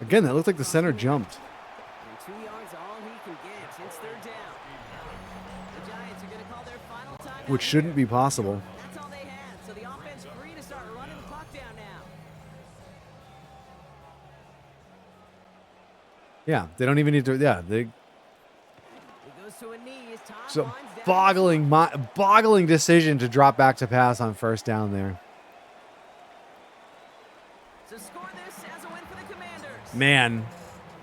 Again, that looked like the center jumped. And 2 yards all he can get. It's 3rd down. The Giants are going to call their final timeout. Which shouldn't be possible. That's all they had. So the offense free to start running the clock down now. Yeah, they don't even need to. Yeah, they. It goes to a knee as time So winds down. boggling decision to drop back to pass on first down there. To score this as a win for the Commanders. Man,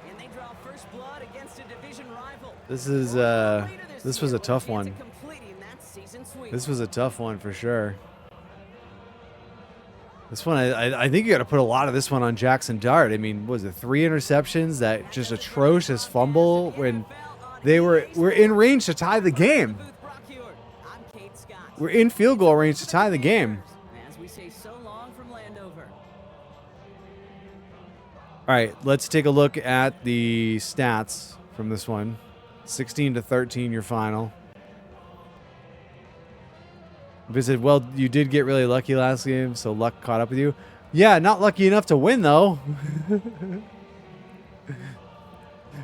And they draw first blood against a division rival. this is this was a tough one. This was a tough one for sure. This one, I think you got to put a lot of this one on Jackson Dart. I mean, was it 3 interceptions? That just atrocious fumble when they were in range to tie the game. We're in field goal range to tie the game. As we say so long from Landover. All right, let's take a look at the stats from this one. 16-13, your final. Visit. Well, you did get really lucky last game, so luck caught up with you. Yeah, not lucky enough to win though.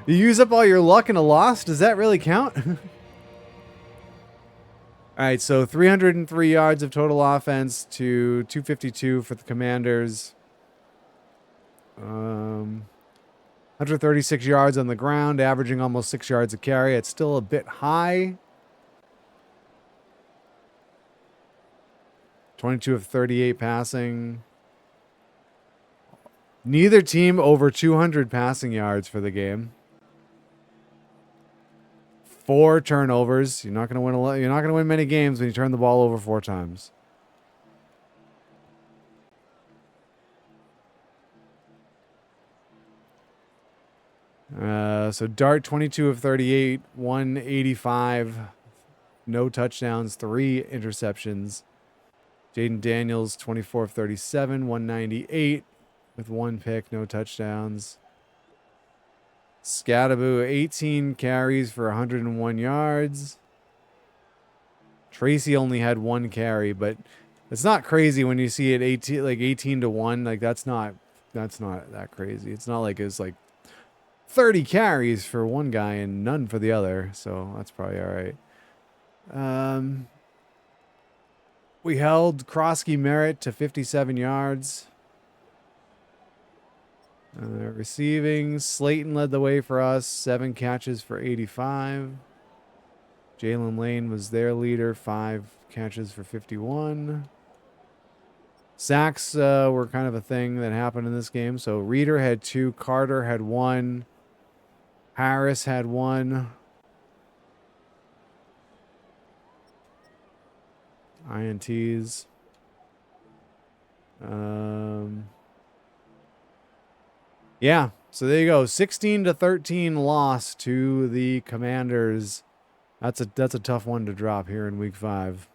You use up all your luck in a loss. Does that really count? All right, so 303 yards of total offense to 252 for the Commanders. 136 yards on the ground, averaging almost 6 yards a carry. It's still a bit high. 22 of 38 passing. Neither team over 200 passing yards for the game. 4 turnovers. You're not going to win you're not going to win many games when you turn the ball over 4 times. So Dart 22 of 38, 185, no touchdowns, 3 interceptions. Jaden Daniels 24 of 37, 198 with 1 pick, no touchdowns. Scattaboo 18 carries for 101 yards. Tracy only had 1 carry, but it's not crazy when you see it 18 to 1. Like that's not that's not that crazy. It's not like it's like 30 carries for one guy and none for the other, so that's probably all right. We held Krosky Merritt to 57 yards. Receiving, Slayton led the way for us, 7 catches for 85. Jalen Lane was their leader, 5 catches for 51. Sacks were kind of a thing that happened in this game. So Reeder had 2, Carter had 1, Harris had 1. INTs. Yeah, so there you go. 16-13 loss to the Commanders. That's a tough one to drop here in week 5.